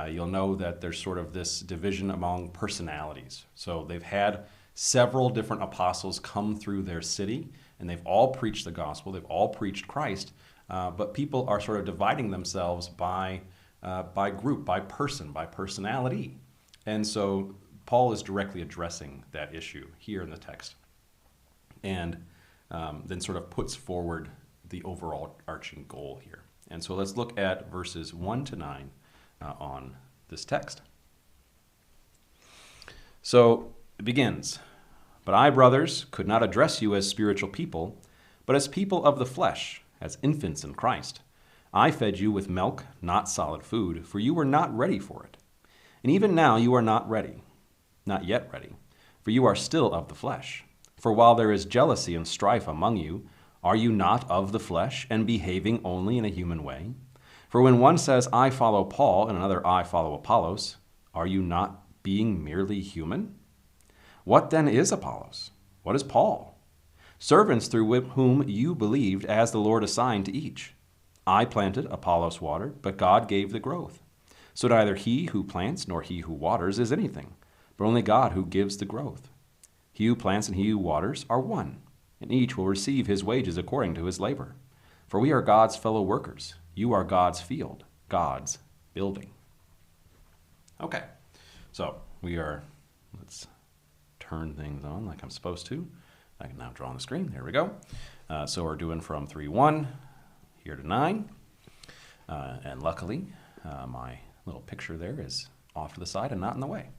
you'll know that there's sort of this division among personalities. So they've had several different apostles come through their city, and they've all preached the gospel, they've all preached Christ, but people are sort of dividing themselves by group, by person, by personality. And so Paul is directly addressing that issue here in the text, and then sort of puts forward the overall arching goal here. And so let's look at verses 1 to 9 on this text. So it begins, "But I, brothers, could not address you as spiritual people, but as people of the flesh, as infants in Christ. I fed you with milk, not solid food, for you were not ready for it. And even now you are not ready, not yet ready, for you are still of the flesh. For while there is jealousy and strife among you, are you not of the flesh and behaving only in a human way? For when one says, 'I follow Paul,' and another, 'I follow Apollos,' are you not being merely human? What then is Apollos? What is Paul? Servants through whom you believed as the Lord assigned to each. I planted, Apollos watered, but God gave the growth. So neither he who plants nor he who waters is anything, but only God who gives the growth. He who plants and he who waters are one, and each will receive his wages according to his labor. For we are God's fellow workers. You are God's field, God's building." Okay, so let's turn things on like I'm supposed to. I can now draw on the screen. There we go. So we're doing from 3:1 here to 9. And luckily, my little picture there is off to the side and not in the way.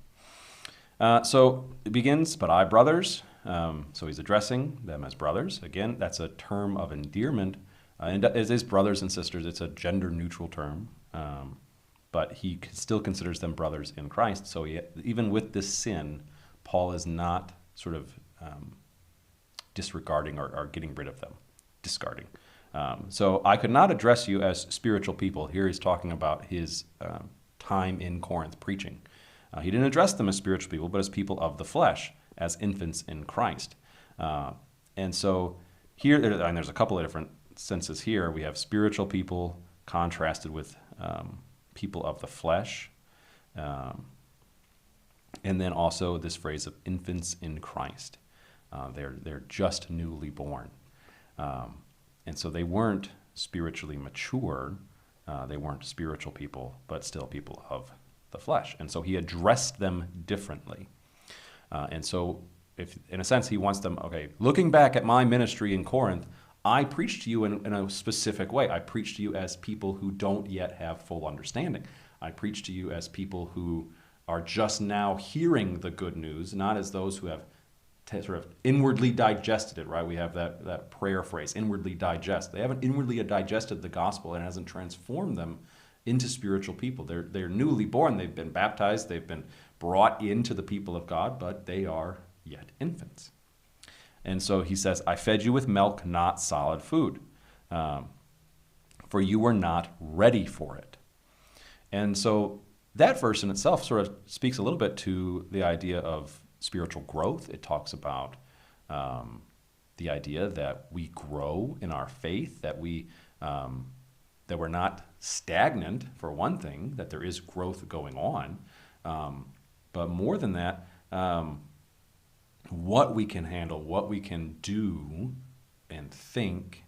So it begins, "But I, brothers," so he's addressing them as brothers. Again, that's a term of endearment. And it is brothers and sisters. It's a gender-neutral term. But he still considers them brothers in Christ. So even with this sin, Paul is not sort of disregarding or getting rid of them, discarding. So I could not address you as spiritual people. Here he's talking about his time in Corinth preaching. He didn't address them as spiritual people, but as people of the flesh, as infants in Christ. And so here, and there's a couple of different senses here. We have spiritual people contrasted with people of the flesh. And then also this phrase of infants in Christ. They're just newly born. And so they weren't spiritually mature. They weren't spiritual people, but still people of the flesh. And so he addressed them differently. And so if, in a sense, he wants them, okay, looking back at my ministry in Corinth, I preached to you in a specific way. I preached to you as people who don't yet have full understanding. I preached to you as people who are just now hearing the good news, not as those who have sort of inwardly digested it, right? We have that prayer phrase, inwardly digest. They haven't inwardly digested the gospel and it hasn't transformed them into spiritual people. They're newly born. They've been baptized. They've been brought into the people of God, but they are yet infants. And so he says, I fed you with milk, not solid food, for you were not ready for it. And so that verse in itself sort of speaks a little bit to the idea of spiritual growth. It talks about the idea that we grow in our faith, that we're not stagnant, for one thing, that there is growth going on. But more than that, what we can handle, what we can do and think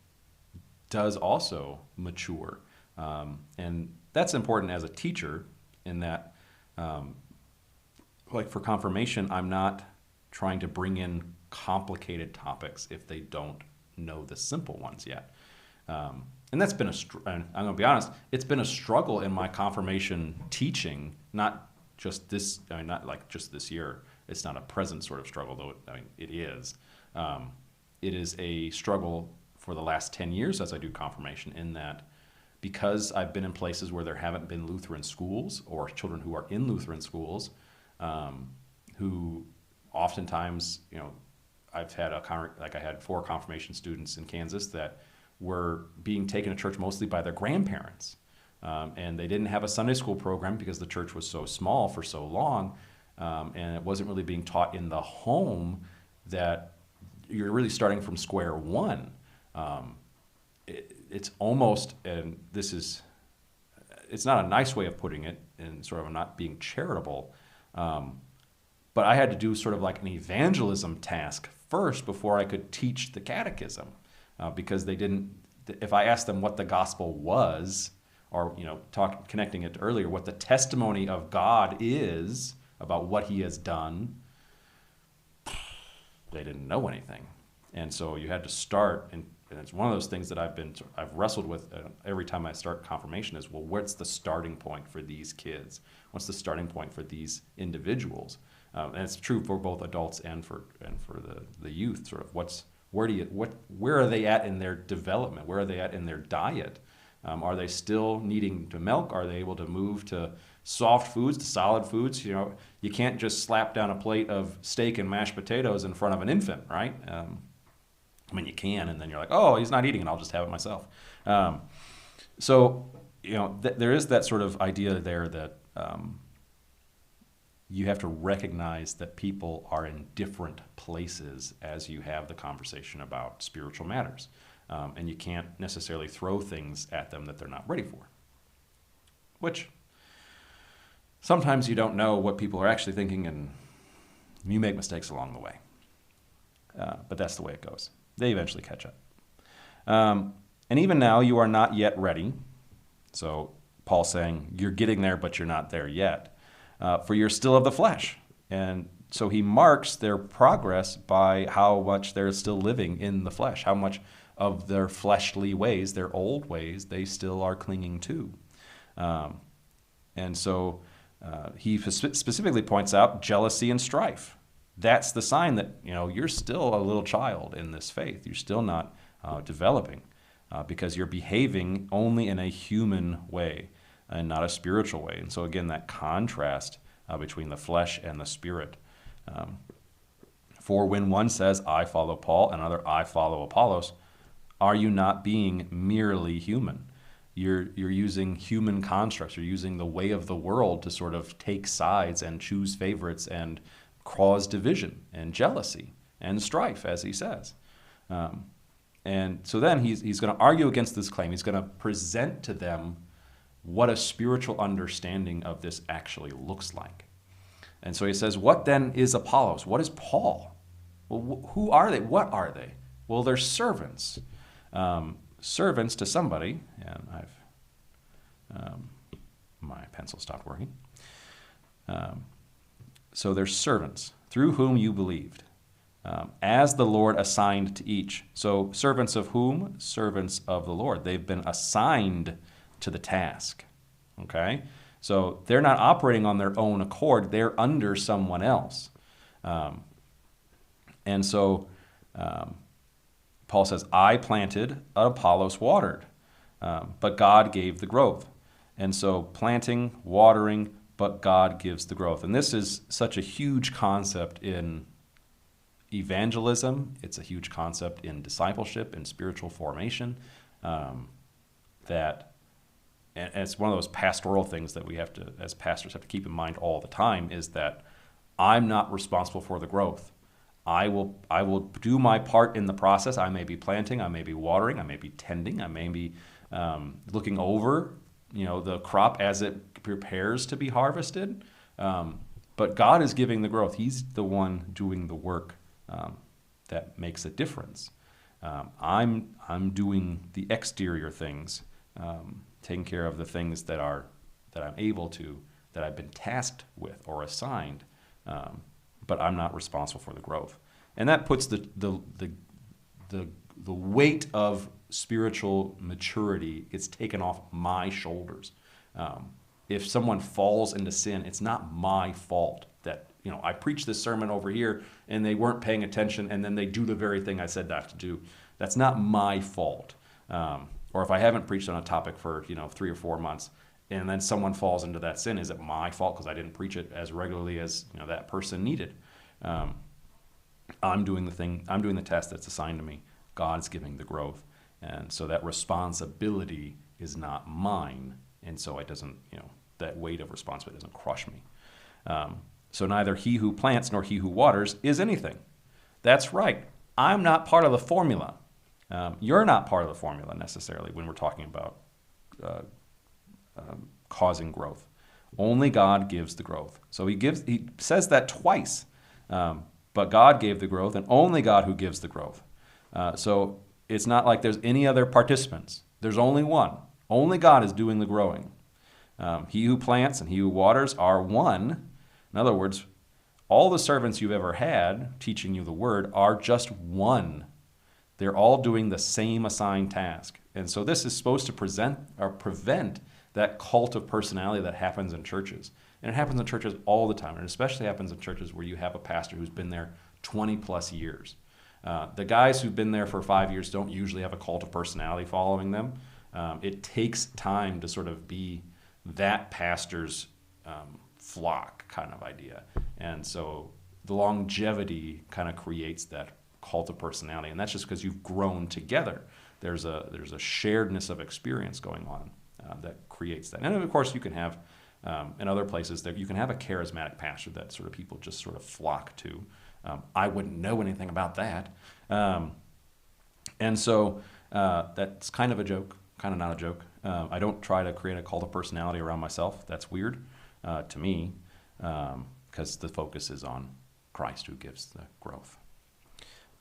does also mature. And that's important as a teacher in that, like for confirmation, I'm not trying to bring in complicated topics if they don't know the simple ones yet. And that's been and I'm going to be honest, it's been a struggle in my confirmation teaching, not just this, I mean, not like just this year. It's not a present sort of struggle, though. It is. It is a struggle for the last 10 years as I do confirmation, in that because I've been in places where there haven't been Lutheran schools or children who are in Lutheran schools, who oftentimes, I've had I had 4 confirmation students in Kansas that were being taken to church mostly by their grandparents. And they didn't have a Sunday school program because the church was so small for so long, and it wasn't really being taught in the home, that you're really starting from square one. It's almost, and it's not a nice way of putting it, and sort of not being charitable, but I had to do sort of like an evangelism task first before I could teach the catechism, because they didn't, if I asked them what the gospel was, or connecting it to earlier, what the testimony of God is about what he has done, they didn't know anything. And so you had to start, and it's one of those things that I've wrestled with every time I start confirmation is, well, what's the starting point for these kids? What's the starting point for these individuals? And it's true for both adults and for the youth. Sort of where are they at in their development? Where are they at in their diet? Are they still needing to milk? Are they able to move to soft foods, to solid foods? You can't just slap down a plate of steak and mashed potatoes in front of an infant, right? You can, and then you're like, oh, he's not eating it, I'll just have it myself. There is that sort of idea there that you have to recognize that people are in different places as you have the conversation about spiritual matters. And you can't necessarily throw things at them that they're not ready for. Which, sometimes you don't know what people are actually thinking, and you make mistakes along the way. But that's the way it goes. They eventually catch up. And even now, you are not yet ready. So Paul's saying, you're getting there, but you're not there yet. For you're still of the flesh. And so he marks their progress by how much they're still living in the flesh, how much of their fleshly ways, their old ways, they still are clinging to. And so he specifically points out jealousy and strife. That's the sign that you're still a little child in this faith. You're still not developing because you're behaving only in a human way and not a spiritual way. And so again, that contrast between the flesh and the spirit. For when one says, I follow Paul, and another, I follow Apollos, are you not being merely human? You're using human constructs. You're using the way of the world to sort of take sides and choose favorites and cause division and jealousy and strife, as he says. And so then he's going to argue against this claim. He's going to present to them what a spiritual understanding of this actually looks like. And so he says, what then is Apollos? What is Paul? Well, who are they? What are they? Well, they're servants. Servants to somebody, and my pencil stopped working. So they're servants through whom you believed, as the Lord assigned to each. So servants of whom? Servants of the Lord. They've been assigned to the task. Okay? So they're not operating on their own accord. They're under someone else. And so Paul says, I planted, Apollos watered, but God gave the growth. And so planting, watering, but God gives the growth. And this is such a huge concept in evangelism. It's a huge concept in discipleship and spiritual formation, that, and it's one of those pastoral things that we have to, as pastors, have to keep in mind all the time, is that I'm not responsible for the growth. I will do my part in the process. I may be planting, I may be watering, I may be tending, I may be looking over, the crop as it prepares to be harvested. But God is giving the growth. He's the one doing the work that makes a difference. I'm doing the exterior things, taking care of the things that I'm able to, that I've been tasked with or assigned. But I'm not responsible for the growth. And that puts the weight of spiritual maturity gets taken off my shoulders. if someone falls into sin, it's not my fault that, I preached this sermon over here and they weren't paying attention and then they do the very thing I said not to do. That's not my fault. Or if I haven't preached on a topic for, 3 or 4 months and then someone falls into that sin, is it my fault because I didn't preach it as regularly as, that person needed? I'm doing the task that's assigned to me. God's giving the growth. And so that responsibility is not mine. And so it doesn't, that weight of responsibility doesn't crush me. So neither he who plants nor he who waters is anything. That's right. I'm not part of the formula. You're not part of the formula necessarily when we're talking about causing growth. Only God gives the growth. So he says that twice. But God gave the growth, and only God who gives the growth. So it's not like there's any other participants. There's only one. Only God is doing the growing. He who plants and he who waters are one. In other words, all the servants you've ever had teaching you the word are just one. They're all doing the same assigned task. And so this is supposed to prevent that cult of personality that happens in churches. And it happens in churches all the time, and especially happens in churches where you have a pastor who's been there 20 plus years. The guys who've been there for 5 years don't usually have a cult of personality following them. It takes time to sort of be that pastor's flock kind of idea. And so the longevity kind of creates that cult of personality, and that's just because you've grown together. There's a sharedness of experience going on that creates that. And of course, you can have in other places that you can have a charismatic pastor that sort of people just sort of flock to. I wouldn't know anything about that, and so that's kind of a joke, kind of not a joke. I don't try to create a cult of personality around myself. That's weird to me because the focus is on Christ who gives the growth.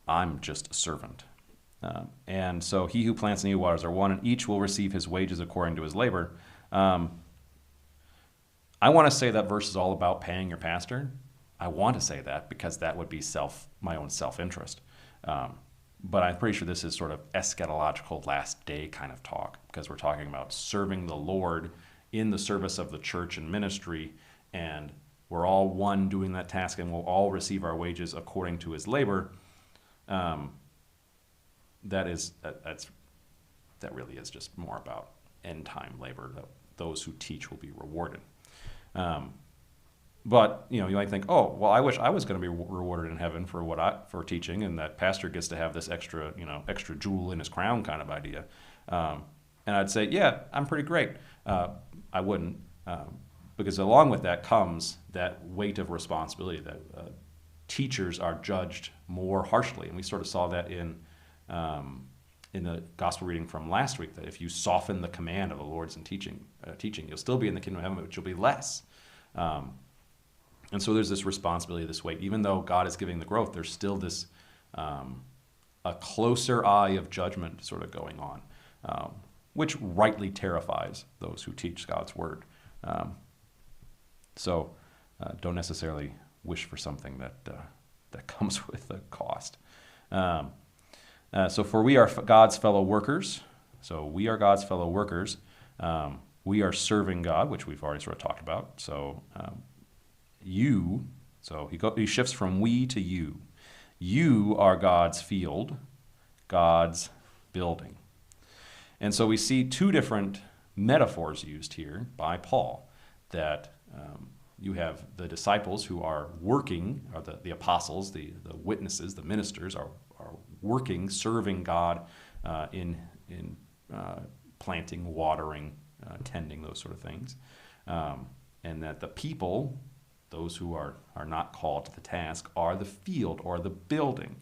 I'm just a servant. And so he who plants and he who waters are one, and each will receive his wages according to his labor. I want to say that verse is all about paying your pastor. I want to say that because that would be my own self-interest. But I'm pretty sure this is sort of eschatological last day kind of talk, because we're talking about serving the Lord in the service of the church and ministry, and we're all one doing that task, and we'll all receive our wages according to his labor. That really is just more about end time labor. That those who teach will be rewarded. But you might think, oh, well, I wish I was going to be rewarded in heaven for teaching, and that pastor gets to have this extra jewel in his crown kind of idea. And I'd say, yeah, I'm pretty great. I wouldn't, because along with that comes that weight of responsibility that teachers are judged more harshly, and we sort of saw that in the gospel reading from last week, that if you soften the command of the Lord's in teaching, you'll still be in the kingdom of heaven, but you'll be less. And so there's this responsibility, this weight. Even though God is giving the growth, there's still this a closer eye of judgment sort of going on, which rightly terrifies those who teach God's word. So don't necessarily wish for something that comes with a cost. So for we are God's fellow workers. So we are God's fellow workers. We are serving God, which we've already sort of talked about. So he shifts from we to you. You are God's field, God's building. And so we see two different metaphors used here by Paul, that you have the disciples who are working, or the apostles, the witnesses, the ministers are working, serving God in planting, watering, tending, those sort of things. And that the people, those who are not called to the task, are the field or the building.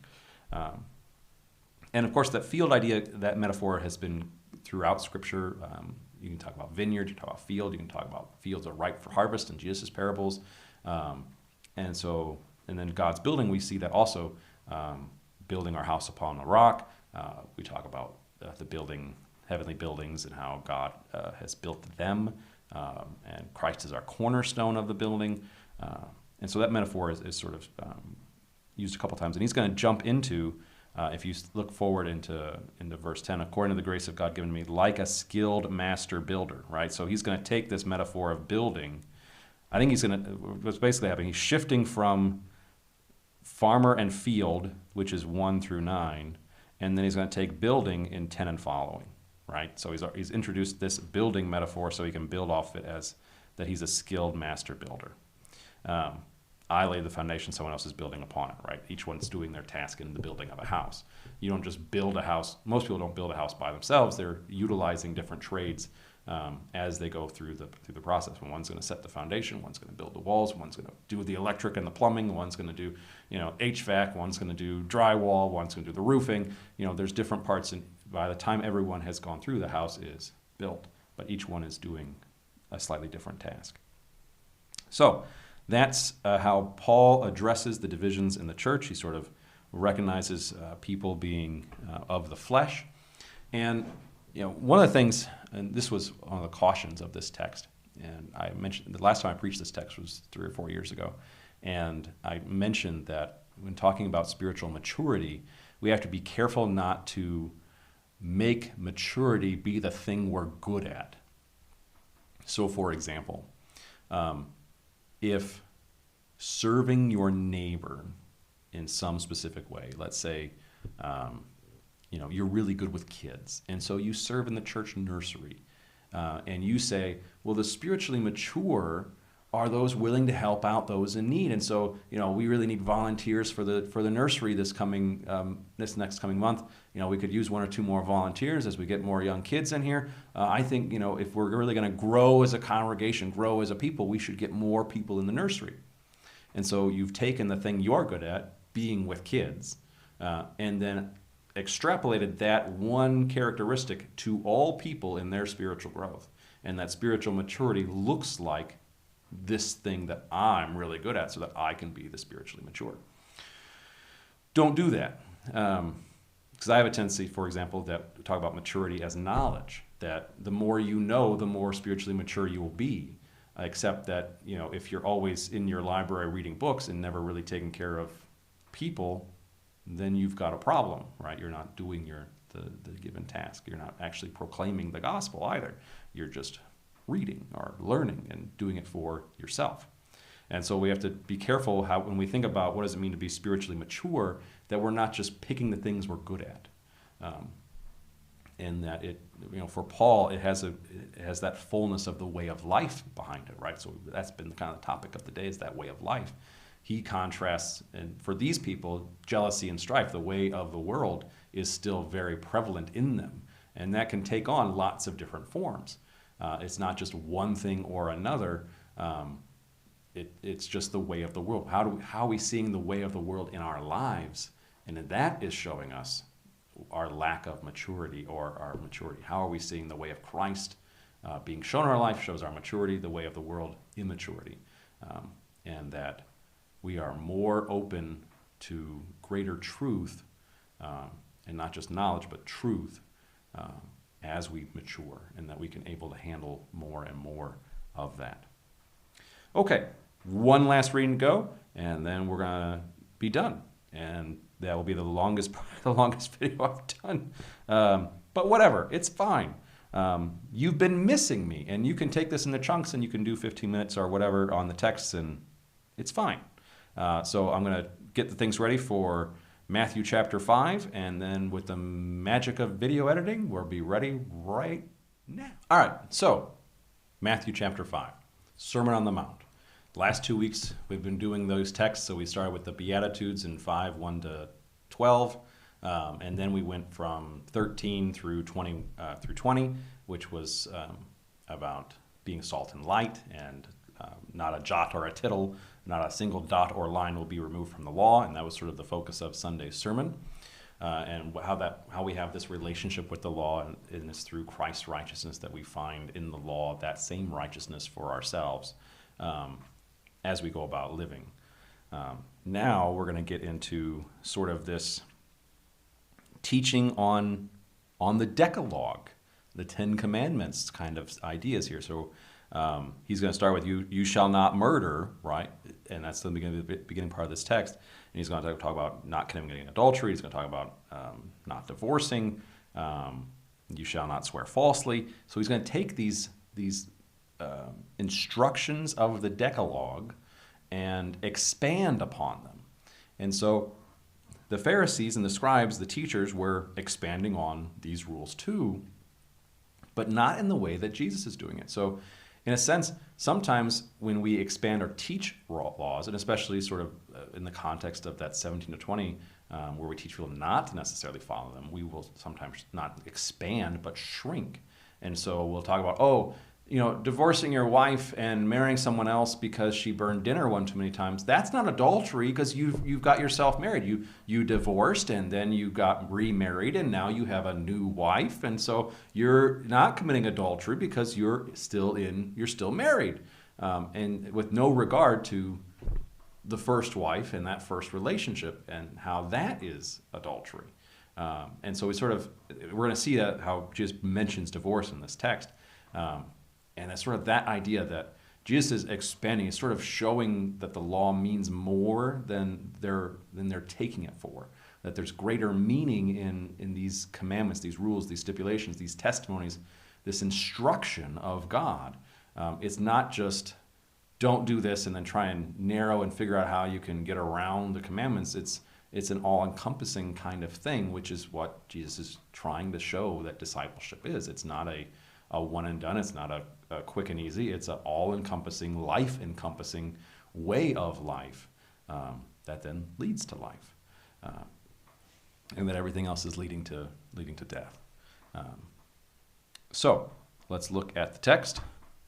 And of course, that field idea, that metaphor has been throughout Scripture. You can talk about vineyard, you can talk about field, you can talk about fields are ripe for harvest in Jesus' parables. And then God's building, we see that also building our house upon the rock. We talk about the building, heavenly buildings, and how God has built them. And Christ is our cornerstone of the building. And so that metaphor is sort of used a couple times. And he's going to jump into If you look forward into verse 10, according to the grace of God given me, like a skilled master builder, right? So he's going to take this metaphor of building. I think what's basically happening, he's shifting from farmer and field, which is 1 through 9, and then he's going to take building in 10 and following, right? So he's introduced this building metaphor so he can build off it as that he's a skilled master builder. I laid the foundation, someone else is building upon it, right? Each one's doing their task in the building of a house. You don't just build a house. Most people don't build a house by themselves. They're utilizing different trades as they go through the process. And one's going to set the foundation, one's going to build the walls, one's going to do the electric and the plumbing, one's going to do HVAC, one's going to do drywall, one's going to do the roofing. There's different parts, and by the time everyone has gone through, the house is built. But each one is doing a slightly different task. So that's how Paul addresses the divisions in the church. He sort of recognizes people being of the flesh. And one of the things, and this was one of the cautions of this text, and I mentioned the last time I preached this text was 3 or 4 years ago, and I mentioned that when talking about spiritual maturity, we have to be careful not to make maturity be the thing we're good at. So, for example, if serving your neighbor in some specific way, let's say, you're really good with kids, and so you serve in the church nursery, and you say, well, the spiritually mature are those willing to help out those in need, and so we really need volunteers for the nursery this next coming month. We could use 1 or 2 more volunteers as we get more young kids in here. I think if we're really going to grow as a congregation, grow as a people, we should get more people in the nursery. And so you've taken the thing you're good at, being with kids, and then extrapolated that one characteristic to all people in their spiritual growth. And that spiritual maturity looks like this thing that I'm really good at so that I can be the spiritually mature. Don't do that. Because I have a tendency, for example, to talk about maturity as knowledge, that the more you know, the more spiritually mature you will be. Except that, if you're always in your library reading books and never really taking care of people, then you've got a problem, right? You're not doing the given task. You're not actually proclaiming the gospel either. You're just reading or learning and doing it for yourself. And so we have to be careful how, when we think about what does it mean to be spiritually mature, that we're not just picking the things we're good at. And that for Paul, it has that fullness of the way of life behind it, right? So that's been kind of the topic of the day, is that way of life. He contrasts, and for these people, jealousy and strife, the way of the world, is still very prevalent in them. And that can take on lots of different forms. It's not just one thing or another. It's just the way of the world. How are we seeing the way of the world in our lives? And that is showing us our lack of maturity or our maturity. How are we seeing the way of Christ being shown in our life shows our maturity, the way of the world, immaturity. And that we are more open to greater truth, and not just knowledge, but truth, as we mature, and that we can able to handle more and more of that. Okay, one last reading to go, and then we're going to be done. And that will be the longest video I've done. But whatever, it's fine. You've been missing me, and you can take this into chunks, and you can do 15 minutes or whatever on the texts, and it's fine. So I'm going to get the things ready for Matthew chapter 5, and then with the magic of video editing, we'll be ready right now. All right, so Matthew chapter 5, Sermon on the Mount. The last 2 weeks, we've been doing those texts, so we started with the Beatitudes in 5, 1 to 12, and then we went from 13 through 20, which was about being salt and light, and not a jot or a tittle, not a single dot or line will be removed from the law, and that was sort of the focus of Sunday's sermon, and how we have this relationship with the law, and it's through Christ's righteousness that we find in the law that same righteousness for ourselves as we go about living. Now we're going to get into sort of this teaching on the Decalogue, the 10 Commandments kind of ideas here. So He's going to start with you shall not murder, right? And that's the beginning part of this text. And he's going to talk about not committing adultery. He's going to talk about not divorcing. You shall not swear falsely. So he's going to take these instructions of the Decalogue and expand upon them. And so the Pharisees and the scribes, the teachers, were expanding on these rules too, but not in the way that Jesus is doing it. So in a sense, sometimes when we expand or teach laws, and especially sort of in the context of that 17 to 20, where we teach people not to necessarily follow them, we will sometimes not expand, but shrink. And so we'll talk about, divorcing your wife and marrying someone else because she burned dinner one too many times, that's not adultery because you've got yourself married. You divorced and then you got remarried and now you have a new wife, and so you're not committing adultery because you're still married, and with no regard to the first wife and that first relationship and how that is adultery. And so we're going to see that how Jesus mentions divorce in this text. And it's sort of that idea that Jesus is expanding, is sort of showing that the law means more than they're taking it for. That there's greater meaning in these commandments, these rules, these stipulations, these testimonies, this instruction of God. It's not just don't do this and then try and narrow and figure out how you can get around the commandments. It's an all-encompassing kind of thing, which is what Jesus is trying to show that discipleship is. It's not a one and done. It's not a quick and easy. It's an all-encompassing, life-encompassing way of life that then leads to life, and that everything else is leading to death. So let's look at the text.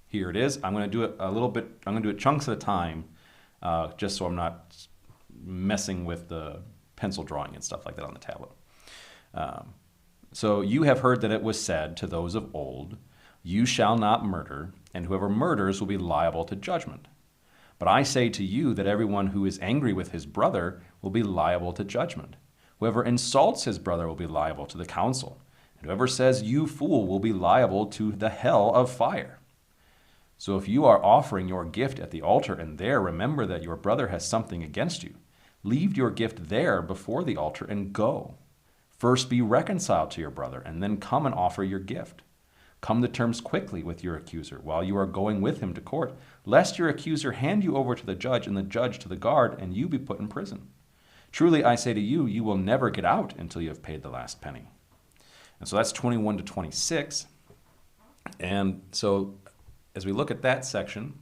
Here it is. I'm going to do it a little bit. I'm going to do it chunks at a time, just so I'm not messing with the pencil drawing and stuff like that on the tablet. So you have heard that it was said to those of old, you shall not murder, and whoever murders will be liable to judgment. But I say to you that everyone who is angry with his brother will be liable to judgment. Whoever insults his brother will be liable to the council, and whoever says, you fool, will be liable to the hell of fire. So if you are offering your gift at the altar and there remember that your brother has something against you, leave your gift there before the altar and go. First be reconciled to your brother, and then come and offer your gift. Come to terms quickly with your accuser while you are going with him to court, lest your accuser hand you over to the judge and the judge to the guard, and you be put in prison. Truly I say to you, you will never get out until you have paid the last penny. And so that's 21 to 26. And so as we look at that section,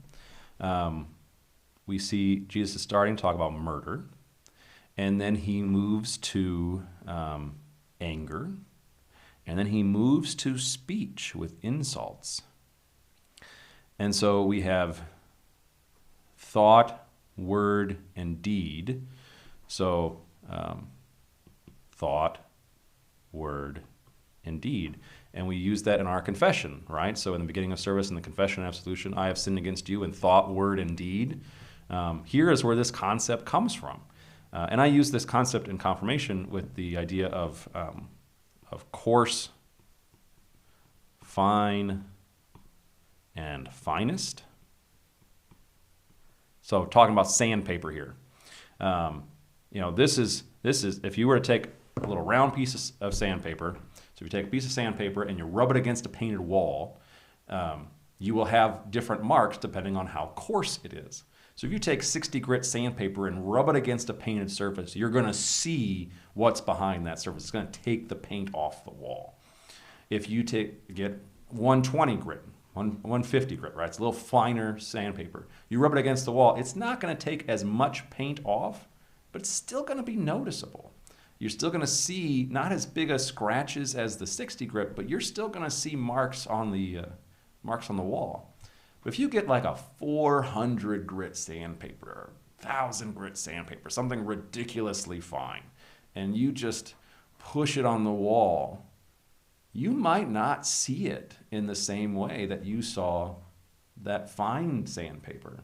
we see Jesus is starting to talk about murder, and then he moves to anger, and then he moves to speech with insults. And so we have thought, word, and deed. So thought, word, and deed. And we use that in our confession, right? So in the beginning of service, in the confession and absolution, I have sinned against you in thought, word, and deed. Here is where this concept comes from. And I use this concept in confirmation with the idea of coarse, fine, and finest. So talking about sandpaper here. This is if you were to take a little round piece of sandpaper. So if you take a piece of sandpaper and you rub it against a painted wall, you will have different marks depending on how coarse it is. So if you take 60 grit sandpaper and rub it against a painted surface, you're going to see what's behind that surface. It's going to take the paint off the wall. If you get 120 grit, 150 grit, right? It's a little finer sandpaper. You rub it against the wall, it's not going to take as much paint off, but it's still going to be noticeable. You're still going to see not as big as scratches as the 60 grit, but you're still going to see marks on the wall. But if you get like a 400 grit sandpaper, or 1,000 grit sandpaper, something ridiculously fine, and you just push it on the wall, you might not see it in the same way that you saw that fine sandpaper.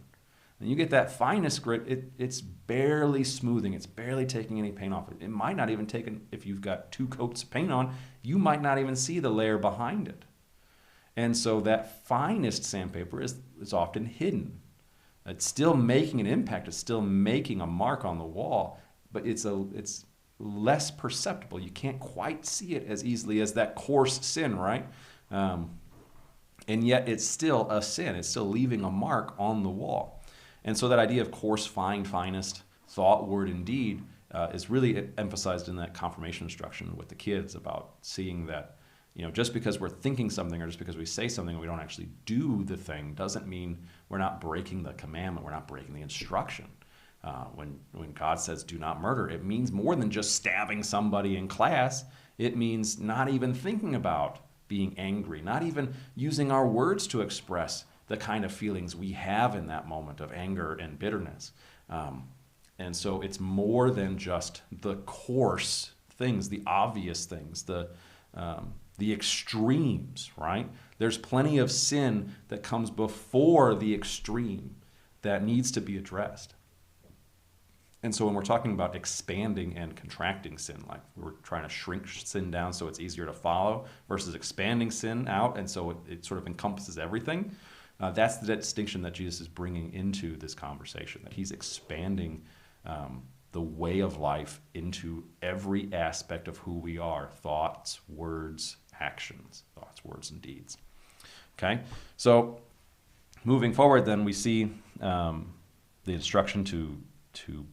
And you get that finest grit, it's barely smoothing, it's barely taking any paint off. It might not even take, if you've got 2 coats of paint on, you might not even see the layer behind it. And so that finest sandpaper is often hidden. It's still making an impact. It's still making a mark on the wall, but it's less perceptible. You can't quite see it as easily as that coarse sin, right? And yet it's still a sin. It's still leaving a mark on the wall. And so that idea of coarse, fine, finest, thought, word, and deed is really emphasized in that confirmation instruction with the kids about seeing that, just because we're thinking something or just because we say something and we don't actually do the thing doesn't mean we're not breaking the commandment. We're not breaking the instruction. When God says do not murder, it means more than just stabbing somebody in class. It means not even thinking about being angry, not even using our words to express the kind of feelings we have in that moment of anger and bitterness. And so it's more than just the coarse things, the obvious things, the extremes, right? There's plenty of sin that comes before the extreme that needs to be addressed. And so when we're talking about expanding and contracting sin, like we're trying to shrink sin down so it's easier to follow versus expanding sin out, and so it sort of encompasses everything, that's the distinction that Jesus is bringing into this conversation, that he's expanding the way of life into every aspect of who we are: thoughts, words, actions, thoughts, words, and deeds. Okay, so moving forward, then we see the instruction to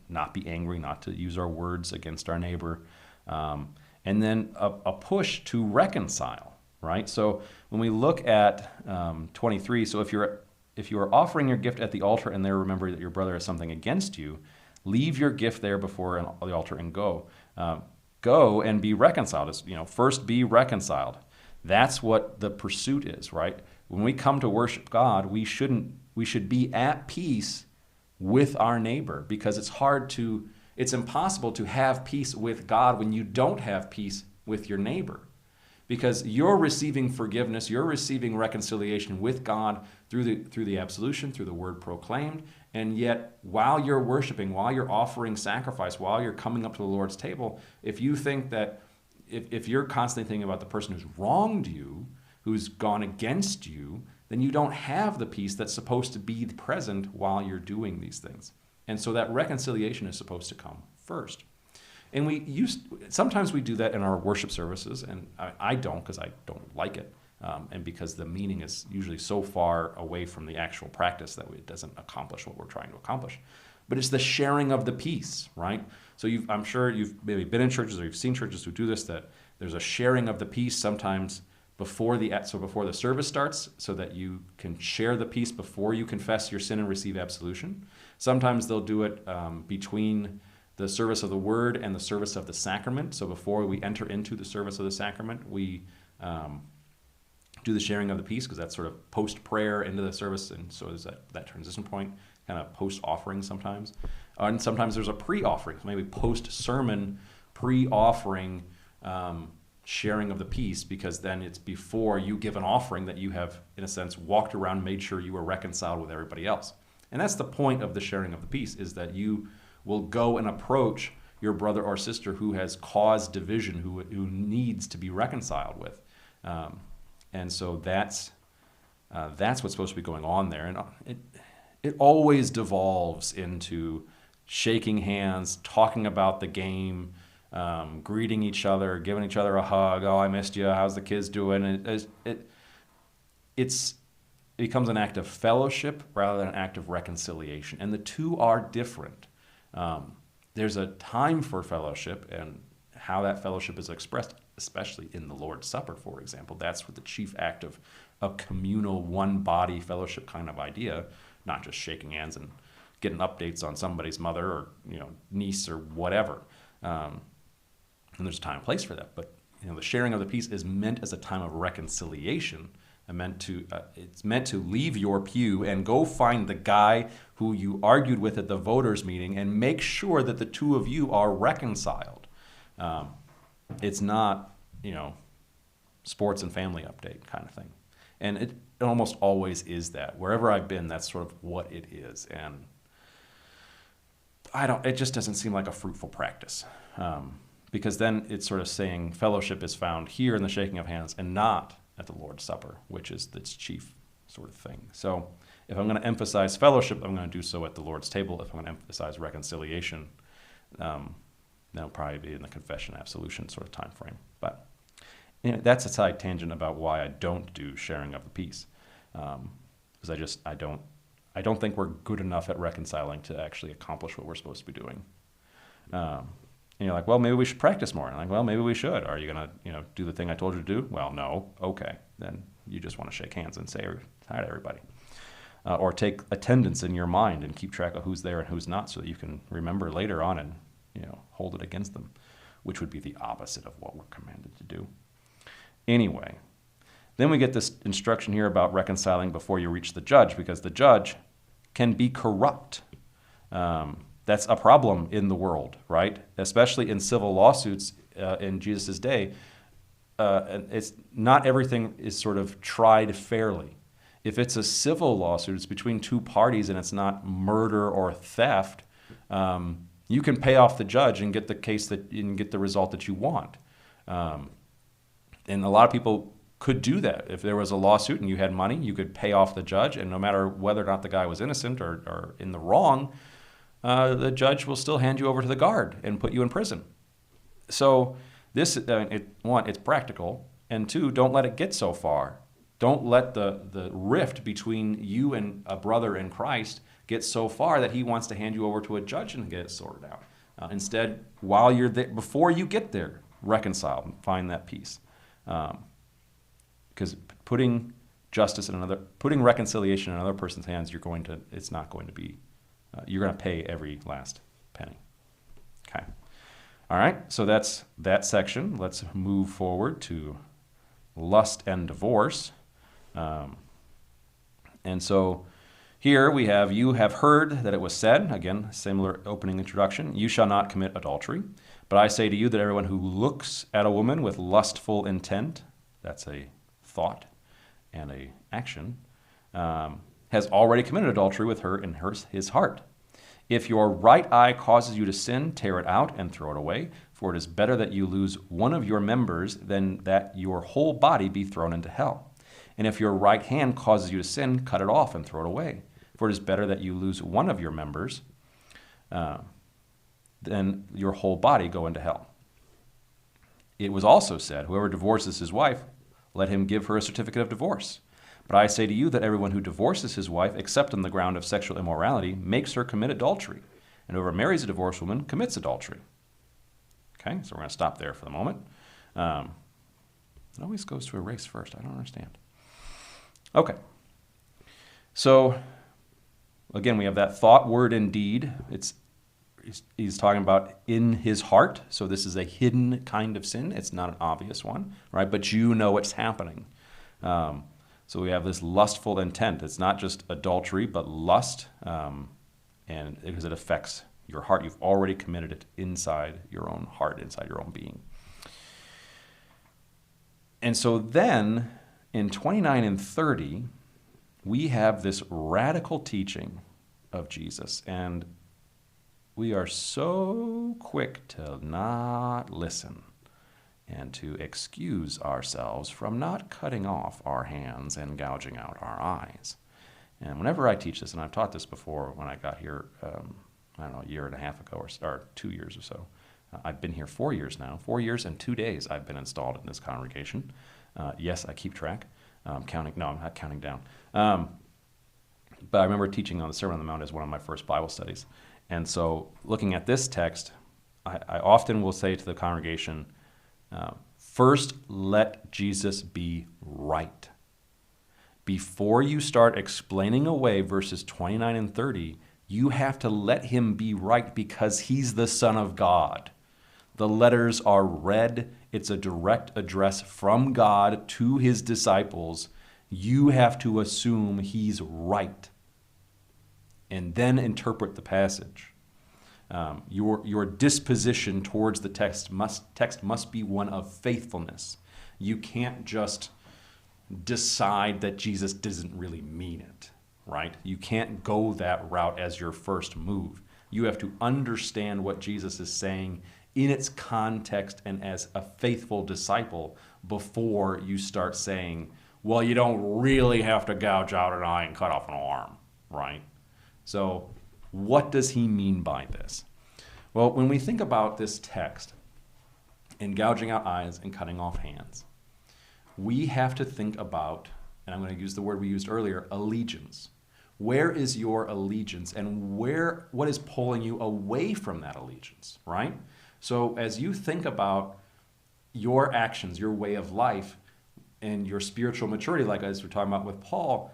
not be angry, not to use our words against our neighbor, and then a push to reconcile. Right. So when we look at 23, so if you are offering your gift at the altar and there remember that your brother has something against you, leave your gift there before the altar and go. Go and be reconciled. First be reconciled. That's what the pursuit is, right? When we come to worship God, we should be at peace with our neighbor, because it's impossible to have peace with God when you don't have peace with your neighbor. Because you're receiving forgiveness, you're receiving reconciliation with God through the absolution, through the word proclaimed, and yet while you're worshiping, while you're offering sacrifice, while you're coming up to the Lord's table, if you think that, if you're constantly thinking about the person who's wronged you, who's gone against you, then you don't have the peace that's supposed to be present while you're doing these things. And so that reconciliation is supposed to come first. And sometimes we do that in our worship services, and I don't, because I don't like it, and because the meaning is usually so far away from the actual practice that it doesn't accomplish what we're trying to accomplish. But it's the sharing of the peace, right? So I'm sure you've maybe been in churches or you've seen churches who do this, that there's a sharing of the peace sometimes before the service starts, so that you can share the peace before you confess your sin and receive absolution. Sometimes they'll do it between the service of the word and the service of the sacrament. So before we enter into the service of the sacrament, we do the sharing of the peace, because that's sort of post-prayer into the service, and so is that transition point, kind of post-offering sometimes. And sometimes there's a pre-offering, so maybe post-sermon, pre-offering sharing of the peace, because then it's before you give an offering that you have, in a sense, walked around, made sure you were reconciled with everybody else. And that's the point of the sharing of the peace, is that you will go and approach your brother or sister who has caused division, who needs to be reconciled with. And so that's what's supposed to be going on there. And it always devolves into shaking hands, talking about the game, greeting each other, giving each other a hug. Oh, I missed you. How's the kids doing? It becomes an act of fellowship rather than an act of reconciliation. And the two are different. There's a time for fellowship, and how that fellowship is expressed, especially in the Lord's Supper, for example. That's what the chief act of a communal, one-body fellowship kind of idea, not just shaking hands and getting updates on somebody's mother or niece or whatever. And there's a time and place for that. But the sharing of the peace is meant as a time of reconciliation. It's meant to leave your pew and go find the guy who you argued with at the voters' meeting and make sure that the two of you are reconciled. It's not, sports and family update kind of thing. And it almost always is that. Wherever I've been, that's sort of what it is. And it just doesn't seem like a fruitful practice. Because then it's sort of saying fellowship is found here in the shaking of hands and not at the Lord's Supper, which is its chief sort of thing. So if I'm going to emphasize fellowship, I'm going to do so at the Lord's table. If I'm going to emphasize reconciliation, that'll probably be in the confession absolution sort of time frame. But that's a side tangent about why I don't do sharing of the peace, because I don't think we're good enough at reconciling to actually accomplish what we're supposed to be doing. And you're like, well, maybe we should practice more. And I'm like, well, maybe we should. Are you going to, do the thing I told you to do? Well, no. Okay. Then you just want to shake hands and say hi to everybody. Or take attendance in your mind and keep track of who's there and who's not so that you can remember later on and, hold it against them, which would be the opposite of what we're commanded to do. Anyway, then we get this instruction here about reconciling before you reach the judge, because the judge can be corrupt. That's a problem in the world, right? Especially in civil lawsuits in Jesus' day. It's not everything is sort of tried fairly. If it's a civil lawsuit, it's between two parties and it's not murder or theft, you can pay off the judge and get the case and get the result that you want. And a lot of people could do that. If there was a lawsuit and you had money, you could pay off the judge, and no matter whether or not the guy was innocent or in the wrong, the judge will still hand you over to the guard and put you in prison. So this, one, it's practical, and two, don't let it get so far. Don't let the rift between you and a brother in Christ get so far that he wants to hand you over to a judge and get it sorted out. Instead, while you're there, before you get there, reconcile and find that peace. Because putting reconciliation in another person's hands, it's not going to be. You're going to pay every last penny. Okay. All right. So that's that section. Let's move forward to lust and divorce. And so here we have, you have heard that it was said, again, similar opening introduction, you shall not commit adultery. But I say to you that everyone who looks at a woman with lustful intent, that's a thought and a action, has already committed adultery with her in his heart. If your right eye causes you to sin, tear it out and throw it away, for it is better that you lose one of your members than that your whole body be thrown into hell. And if your right hand causes you to sin, cut it off and throw it away, for it is better that you lose one of your members than your whole body go into hell. It was also said, whoever divorces his wife, let him give her a certificate of divorce. But I say to you that everyone who divorces his wife, except on the ground of sexual immorality, makes her commit adultery. And whoever marries a divorced woman commits adultery. Okay, so we're going to stop there for the moment. It always goes to erase first. I don't understand. Okay. So, again, we have that thought, word, and deed. He's talking about in his heart. So this is a hidden kind of sin. It's not an obvious one, right? But you know it's happening. So we have this lustful intent. It's not just adultery, but lust, and because it affects your heart. You've already committed it inside your own heart, inside your own being. And so then, in 29 and 30, we have this radical teaching of Jesus, and we are so quick to not listen and to excuse ourselves from not cutting off our hands and gouging out our eyes. And whenever I teach this, and I've taught this before when I got here, a year and a half ago or 2 years or so. I've been here 4 years now. 4 years and 2 days I've been installed in this congregation. Yes, I keep track. I'm not counting down. But I remember teaching on the Sermon on the Mount as one of my first Bible studies. And so looking at this text, I often will say to the congregation, first let Jesus be right. Before you start explaining away verses 29 and 30, you have to let him be right because he's the Son of God. The letters are read. It's a direct address from God to his disciples. You have to assume he's right and then interpret the passage. Your disposition towards the text must be one of faithfulness. You can't just decide that Jesus doesn't really mean it, right? You can't go that route as your first move. You have to understand what Jesus is saying in its context and as a faithful disciple before you start saying, well, you don't really have to gouge out an eye and cut off an arm, right? So what does he mean by this? Well, when we think about this text and gouging out eyes and cutting off hands, we have to think about, and I'm going to use the word we used earlier, allegiance. Where is your allegiance, and what is pulling you away from that allegiance, right? So as you think about your actions, your way of life, and your spiritual maturity, like as we're talking about with Paul,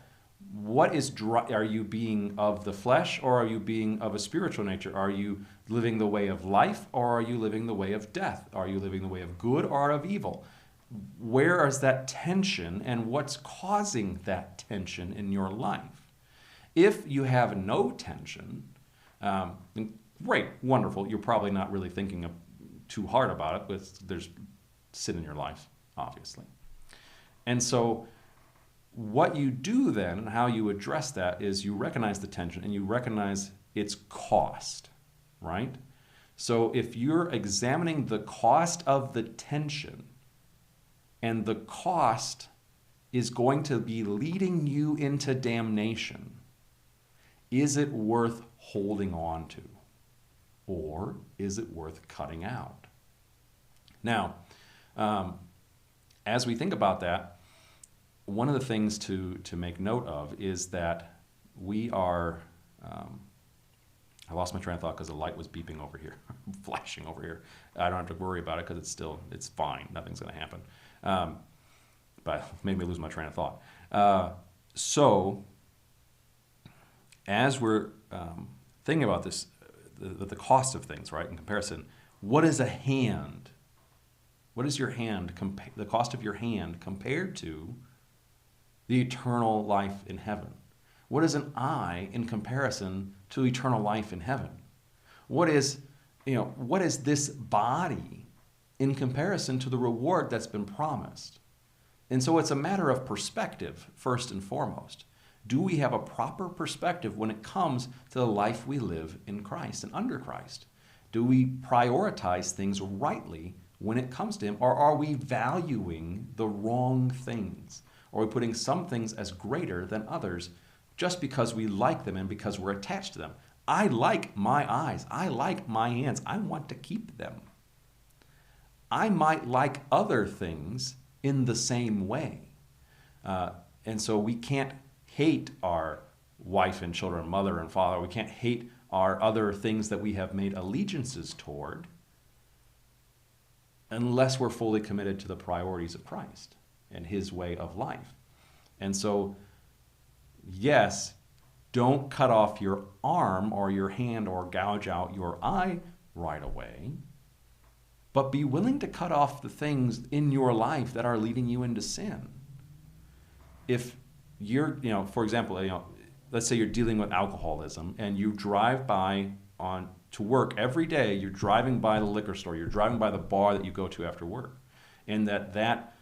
are you being of the flesh, or are you being of a spiritual nature? Are you living the way of life, or are you living the way of death? Are you living the way of good or of evil? Where is that tension, and what's causing that tension in your life? If you have no tension, great, wonderful. You're probably not really thinking too hard about it, but there's sin in your life, obviously. And so what you do then, and how you address that, is you recognize the tension and you recognize its cost, right? So if you're examining the cost of the tension, and the cost is going to be leading you into damnation, is it worth holding on to? Or is it worth cutting out? Now, as we think about that, one of the things to make note of is that we are, I lost my train of thought because the light was beeping over here, flashing over here. I don't have to worry about it because it's fine. Nothing's going to happen. But it made me lose my train of thought. So as we're thinking about this, the cost of things, right, in comparison, what is a hand? What is your hand, the cost of your hand compared to the eternal life in heaven? What is an eye in comparison to eternal life in heaven? What is this body in comparison to the reward that's been promised? And so it's a matter of perspective, first and foremost. Do we have a proper perspective when it comes to the life we live in Christ and under Christ? Do we prioritize things rightly when it comes to Him, or are we valuing the wrong things? Or are we putting some things as greater than others just because we like them and because we're attached to them? I like my eyes. I like my hands. I want to keep them. I might like other things in the same way. And so we can't hate our wife and children, mother and father. We can't hate our other things that we have made allegiances toward unless we're fully committed to the priorities of Christ and His way of life. And so, yes, don't cut off your arm or your hand or gouge out your eye right away, but be willing to cut off the things in your life that are leading you into sin. If you're, for example, let's say you're dealing with alcoholism and you drive by to work every day, you're driving by the liquor store, you're driving by the bar that you go to after work, and that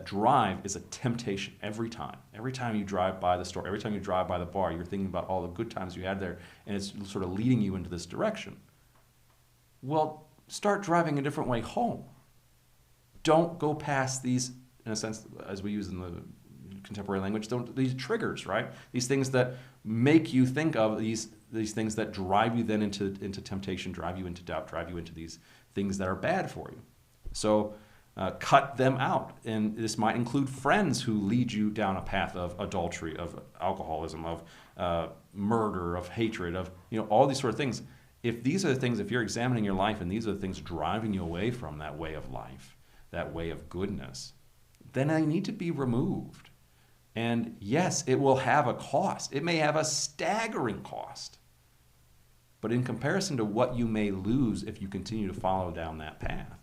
drive is a temptation every time. Every time you drive by the store, every time you drive by the bar, you're thinking about all the good times you had there, and it's sort of leading you into this direction. Well, start driving a different way home. Don't go past these, in a sense, as we use in the contemporary language, these triggers, right? These things that make you think of these things that drive you then into temptation, drive you into doubt, drive you into these things that are bad for you. So cut them out. And this might include friends who lead you down a path of adultery, of alcoholism, of murder, of hatred, of all these sort of things. If these are the things, if you're examining your life and these are the things driving you away from that way of life, that way of goodness, then they need to be removed. And yes, it will have a cost. It may have a staggering cost. But in comparison to what you may lose if you continue to follow down that path,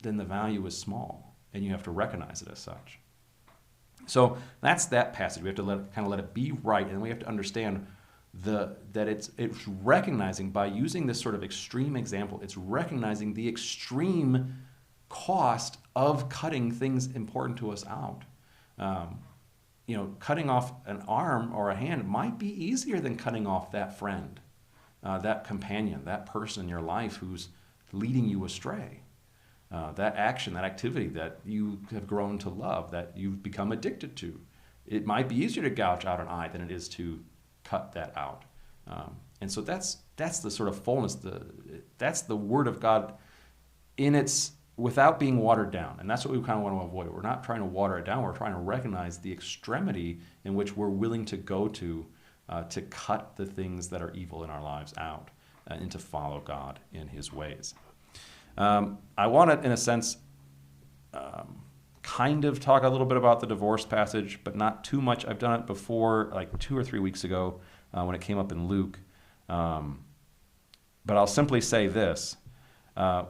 then the value is small, and you have to recognize it as such. So that's that passage. We have to let it be right, and we have to understand that it's recognizing, by using this sort of extreme example, it's recognizing the extreme cost of cutting things important to us out. Cutting off an arm or a hand might be easier than cutting off that friend. that companion, that person in your life who's leading you astray. That action, that activity that you have grown to love, that you've become addicted to. It might be easier to gouge out an eye than it is to cut that out. And so that's the sort of fullness, that's the Word of God in its, without being watered down. And that's what we kind of want to avoid. We're not trying to water it down. We're trying to recognize the extremity in which we're willing to go to cut the things that are evil in our lives out and to follow God in his ways. I want to, in a sense, kind of talk a little bit about the divorce passage, but not too much. I've done it before, like 2 or 3 weeks ago when it came up in Luke. But I'll simply say this.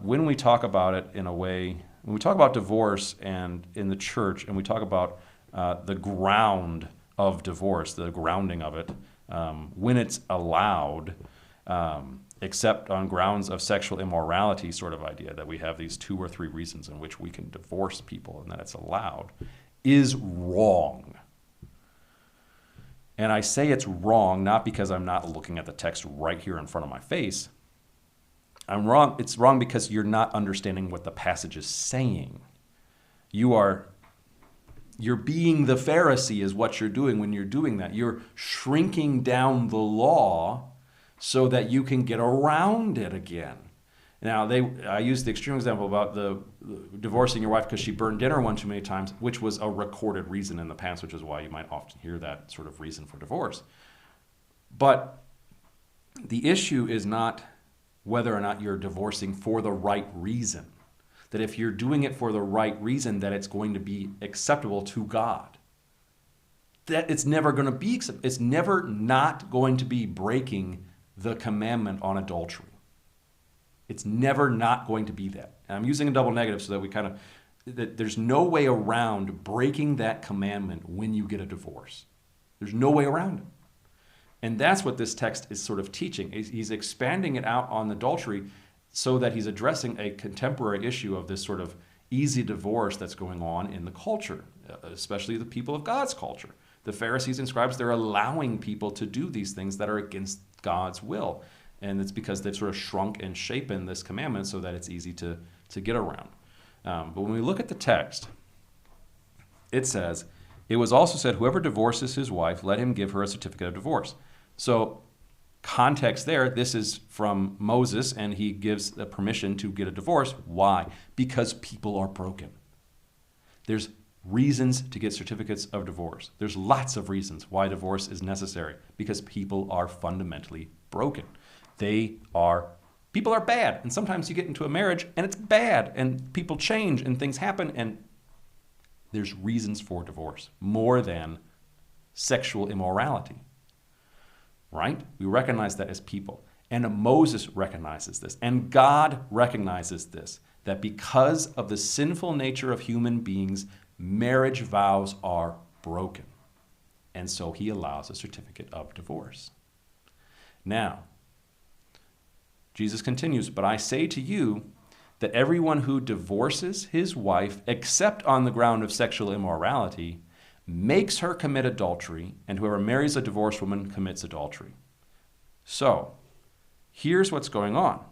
When we talk about it in a way, when we talk about divorce and in the church, and we talk about the ground of divorce, the grounding of it, when it's allowed, except on grounds of sexual immorality sort of idea, that we have these 2 or 3 reasons in which we can divorce people and that it's allowed, is wrong. And I say it's wrong not because I'm not looking at the text right here in front of my face. I'm wrong. It's wrong because you're not understanding what the passage is saying. You're being the Pharisee is what you're doing when you're doing that. You're shrinking down the law so that you can get around it again. Now, I used the extreme example about the divorcing your wife because she burned dinner one too many times, which was a recorded reason in the past, which is why you might often hear that sort of reason for divorce. But the issue is not whether or not you're divorcing for the right reason. That if you're doing it for the right reason, that it's going to be acceptable to God. That it's never going to be, it's never not going to be breaking the commandment on adultery. It's never not going to be that. And I'm using a double negative so that that there's no way around breaking that commandment when you get a divorce. There's no way around it. And that's what this text is sort of teaching. He's expanding it out on adultery so that he's addressing a contemporary issue of this sort of easy divorce that's going on in the culture, especially the people of God's culture. The Pharisees and scribes, they're allowing people to do these things that are against God's will. And it's because they've sort of shrunk and shapen this commandment so that it's easy to get around. But when we look at the text, it says, "It was also said, whoever divorces his wife, let him give her a certificate of divorce." So context there, this is from Moses, and he gives the permission to get a divorce. Why? Because people are broken. There's reasons to get certificates of divorce. There's lots of reasons why divorce is necessary, because people are fundamentally broken. People are bad, and sometimes you get into a marriage and it's bad, and people change and things happen, and there's reasons for divorce more than sexual immorality, right? We recognize that as people, and Moses recognizes this, and God recognizes this, that because of the sinful nature of human beings, marriage vows are broken, and so he allows a certificate of divorce. Now, Jesus continues, "But I say to you that everyone who divorces his wife, except on the ground of sexual immorality, makes her commit adultery, and whoever marries a divorced woman commits adultery." So, here's what's going on.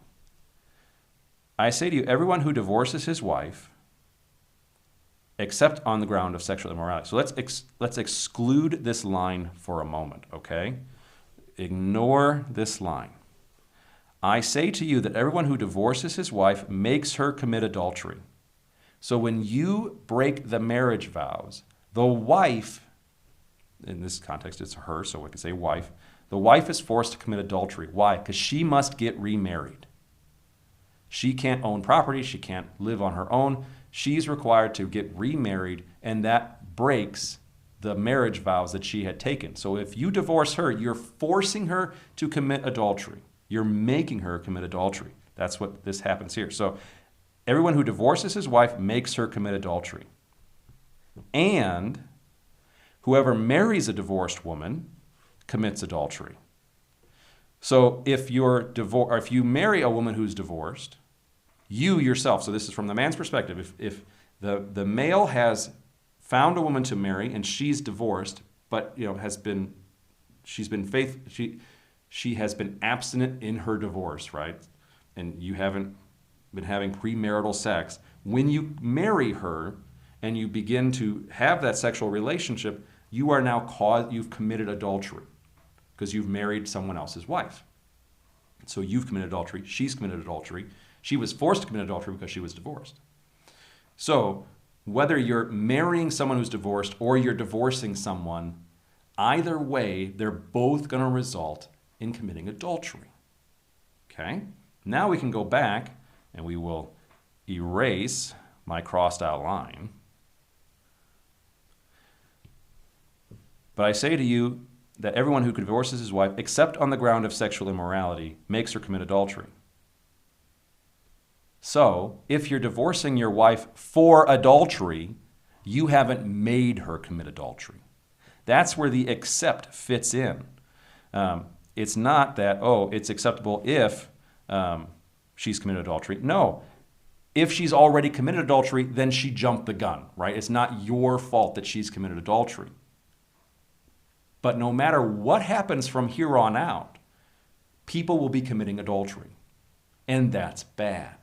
I say to you, everyone who divorces his wife, except on the ground of sexual immorality. So let's exclude this line for a moment, okay? Ignore this line. I say to you that everyone who divorces his wife makes her commit adultery. So when you break the marriage vows, the wife, in this context it's her, so we can say wife, the wife is forced to commit adultery. Why? Because she must get remarried. She can't own property. She can't live on her own. She's required to get remarried, and that breaks the marriage vows that she had taken. So if you divorce her, you're forcing her to commit adultery. You're making her commit adultery. That's what this happens here. So everyone who divorces his wife makes her commit adultery. And whoever marries a divorced woman commits adultery. So if you marry a woman who's divorced, you yourself, so this is from the man's perspective, if the male has found a woman to marry and she's divorced, but she's she has been abstinent in her divorce, right? And you haven't been having premarital sex. When you marry her and you begin to have that sexual relationship, you are now you've committed adultery because you've married someone else's wife. So you've committed adultery. She's committed adultery. She was forced to commit adultery because she was divorced. So whether you're marrying someone who's divorced or you're divorcing someone, either way, they're both going to result in committing adultery. Okay? Now we can go back and we will erase my crossed out line. But I say to you that everyone who divorces his wife, except on the ground of sexual immorality, makes her commit adultery. So, if you're divorcing your wife for adultery, you haven't made her commit adultery. That's where the except fits in. It's not that, it's acceptable if she's committed adultery. No. If she's already committed adultery, then she jumped the gun, right? It's not your fault that she's committed adultery. But no matter what happens from here on out, people will be committing adultery. And that's bad.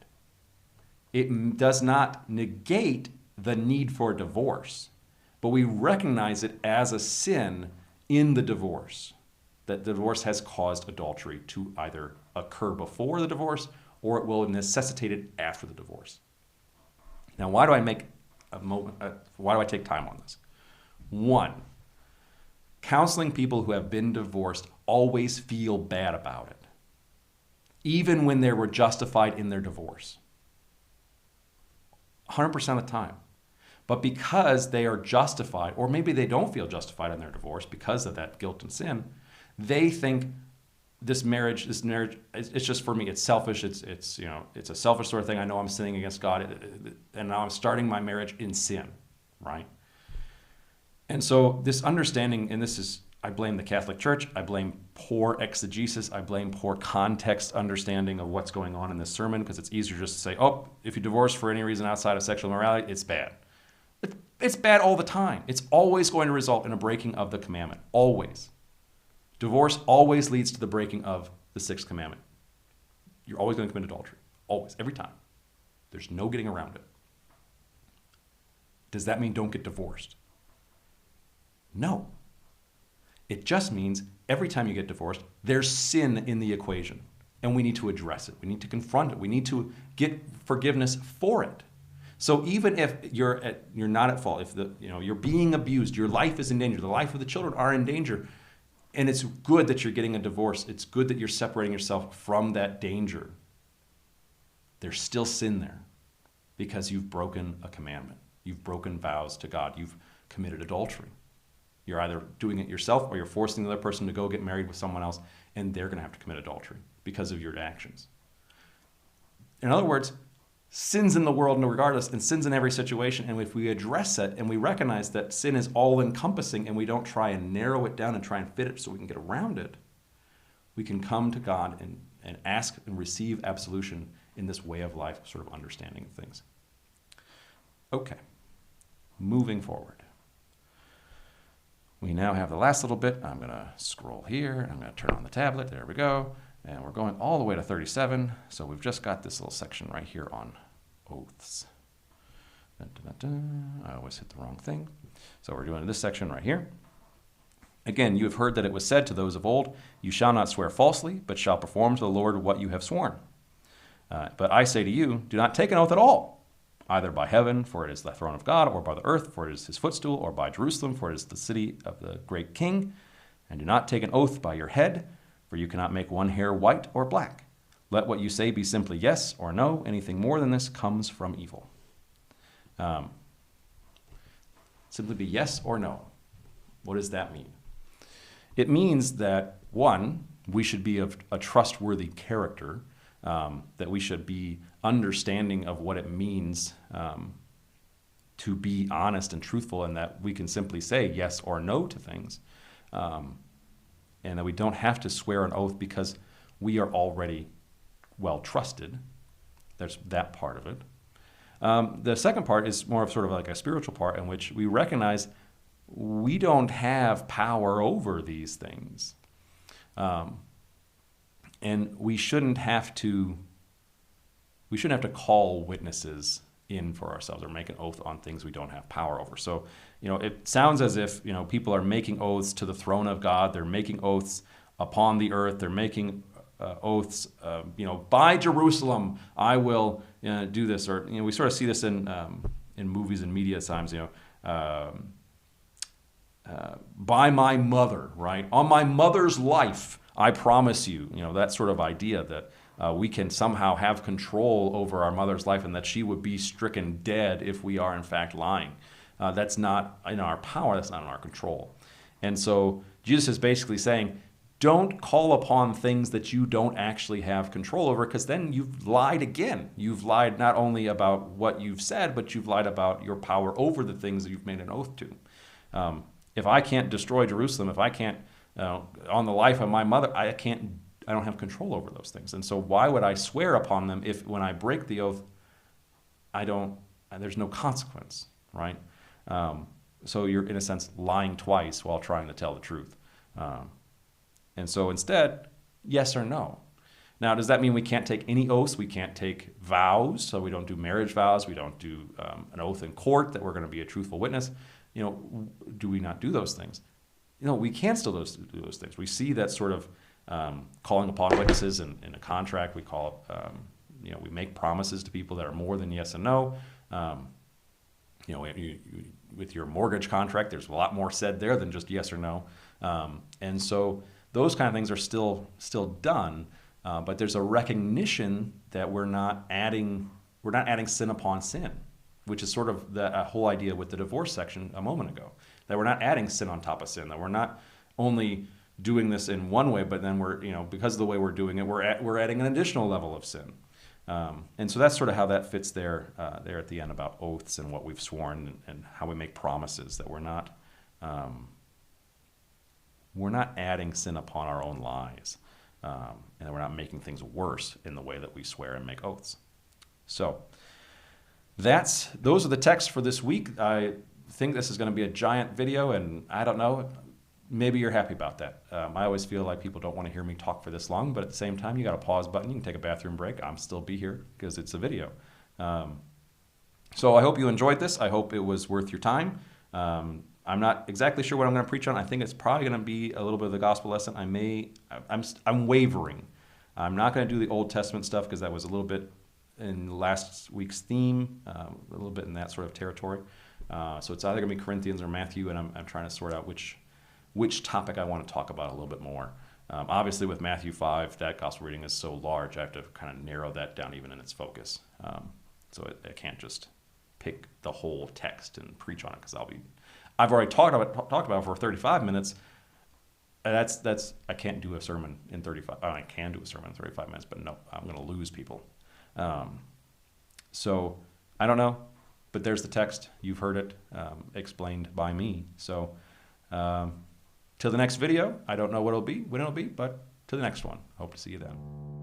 It does not negate the need for divorce, but we recognize it as a sin in the divorce, that the divorce has caused adultery to either occur before the divorce or it will necessitate it after the divorce. Now, why do I take time on this? One, counseling people who have been divorced always feel bad about it, even when they were justified in their divorce. 100% of the time. But because they are justified, or maybe they don't feel justified in their divorce because of that guilt and sin, they think this marriage, it's just for me, it's selfish, it's a selfish sort of thing. I know I'm sinning against God, and now I'm starting my marriage in sin, right? And so this understanding, and I blame the Catholic Church, I blame poor exegesis, I blame poor context understanding of what's going on in this sermon, because it's easier just to say, if you divorce for any reason outside of sexual immorality, it's bad. It's bad all the time. It's always going to result in a breaking of the commandment. Always. Divorce always leads to the breaking of the sixth commandment. You're always going to commit adultery. Always. Every time. There's no getting around it. Does that mean don't get divorced? No. It just means every time you get divorced, there's sin in the equation, and we need to address it. We need to confront it. We need to get forgiveness for it. So even if you're not at fault, if you're being abused, your life is in danger, the life of the children are in danger, and it's good that you're getting a divorce. It's good that you're separating yourself from that danger. There's still sin there because you've broken a commandment. You've broken vows to God. You've committed adultery. You're either doing it yourself or you're forcing the other person to go get married with someone else, and they're going to have to commit adultery because of your actions. In other words, sin's in the world regardless, and sin's in every situation, and if we address it and we recognize that sin is all-encompassing and we don't try and narrow it down and try and fit it so we can get around it, we can come to God and ask and receive absolution in this way of life sort of understanding of things. Okay, moving forward. We now have the last little bit. I'm going to scroll here. I'm going to turn on the tablet. There we go. And we're going all the way to 37. So we've just got this little section right here on oaths. Dun, dun, dun, dun. I always hit the wrong thing. So we're doing this section right here. Again, you have heard that it was said to those of old, you shall not swear falsely, but shall perform to the Lord what you have sworn. But I say to you, do not take an oath at all, either by heaven, for it is the throne of God, or by the earth, for it is his footstool, or by Jerusalem, for it is the city of the great king. And do not take an oath by your head, for you cannot make one hair white or black. Let what you say be simply yes or no. Anything more than this comes from evil. Simply be yes or no. What does that mean? It means that, one, we should be of a trustworthy character, that we should be understanding of what it means to be honest and truthful, and that we can simply say yes or no to things, and that we don't have to swear an oath because we are already well trusted. There's that part of it. The second part is more of sort of like a spiritual part in which we recognize we don't have power over these things. And we shouldn't have to call witnesses in for ourselves or make an oath on things we don't have power over. So, it sounds as if, people are making oaths to the throne of God. They're making oaths upon the earth. They're making oaths, by Jerusalem, I will do this. Or, we sort of see this in movies and media at times, by my mother, right? On my mother's life, I promise you, that sort of idea that we can somehow have control over our mother's life and that she would be stricken dead if we are in fact lying. That's not in our power, that's not in our control. And so Jesus is basically saying, don't call upon things that you don't actually have control over, because then you've lied again. You've lied not only about what you've said, but you've lied about your power over the things that you've made an oath to. If I can't destroy Jerusalem, if I can't, on the life of my mother, I don't have control over those things. And so why would I swear upon them if when I break the oath, there's no consequence, right? So you're, in a sense, lying twice while trying to tell the truth. And so instead, yes or no. Now, does that mean we can't take any oaths? We can't take vows, so we don't do marriage vows. We don't do an oath in court that we're going to be a truthful witness. Do we not do those things? We can still do those things. We see that sort of calling upon witnesses in a contract. We call it, we make promises to people that are more than yes and no. With your mortgage contract, there's a lot more said there than just yes or no. And so those kind of things are still done, but there's a recognition that we're not adding sin upon sin, which is sort of the whole idea with the divorce section a moment ago, that we're not adding sin on top of sin, that we're not only doing this in one way, but then we're, because of the way we're doing it, we're adding an additional level of sin. And so that's sort of how that fits there at the end about oaths and what we've sworn and how we make promises, that we're not adding sin upon our own lies, and we're not making things worse in the way that we swear and make oaths. So those are the texts for this week. I think this is going to be a giant video, and I don't know, maybe you're happy about that. I always feel like people don't want to hear me talk for this long, but at the same time, you got a pause button. You can take a bathroom break. I'm still be here because it's a video. So I hope you enjoyed this. I hope it was worth your time. I'm not exactly sure what I'm going to preach on. I think it's probably going to be a little bit of the gospel lesson. I'm wavering. I'm not going to do the Old Testament stuff because that was a little bit in last week's theme, a little bit in that sort of territory. So it's either going to be Corinthians or Matthew, and I'm trying to sort out which topic I want to talk about a little bit more. Obviously, with Matthew 5, that gospel reading is so large, I have to kind of narrow that down even in its focus. So I can't just pick the whole text and preach on it because I've already talked about it for 35 minutes. I can't do a sermon in 35. I can do a sermon in 35 minutes, but no, I'm going to lose people. So I don't know, but there's the text. You've heard it explained by me. So till the next video, I don't know when it'll be, but to the next one. Hope to see you then.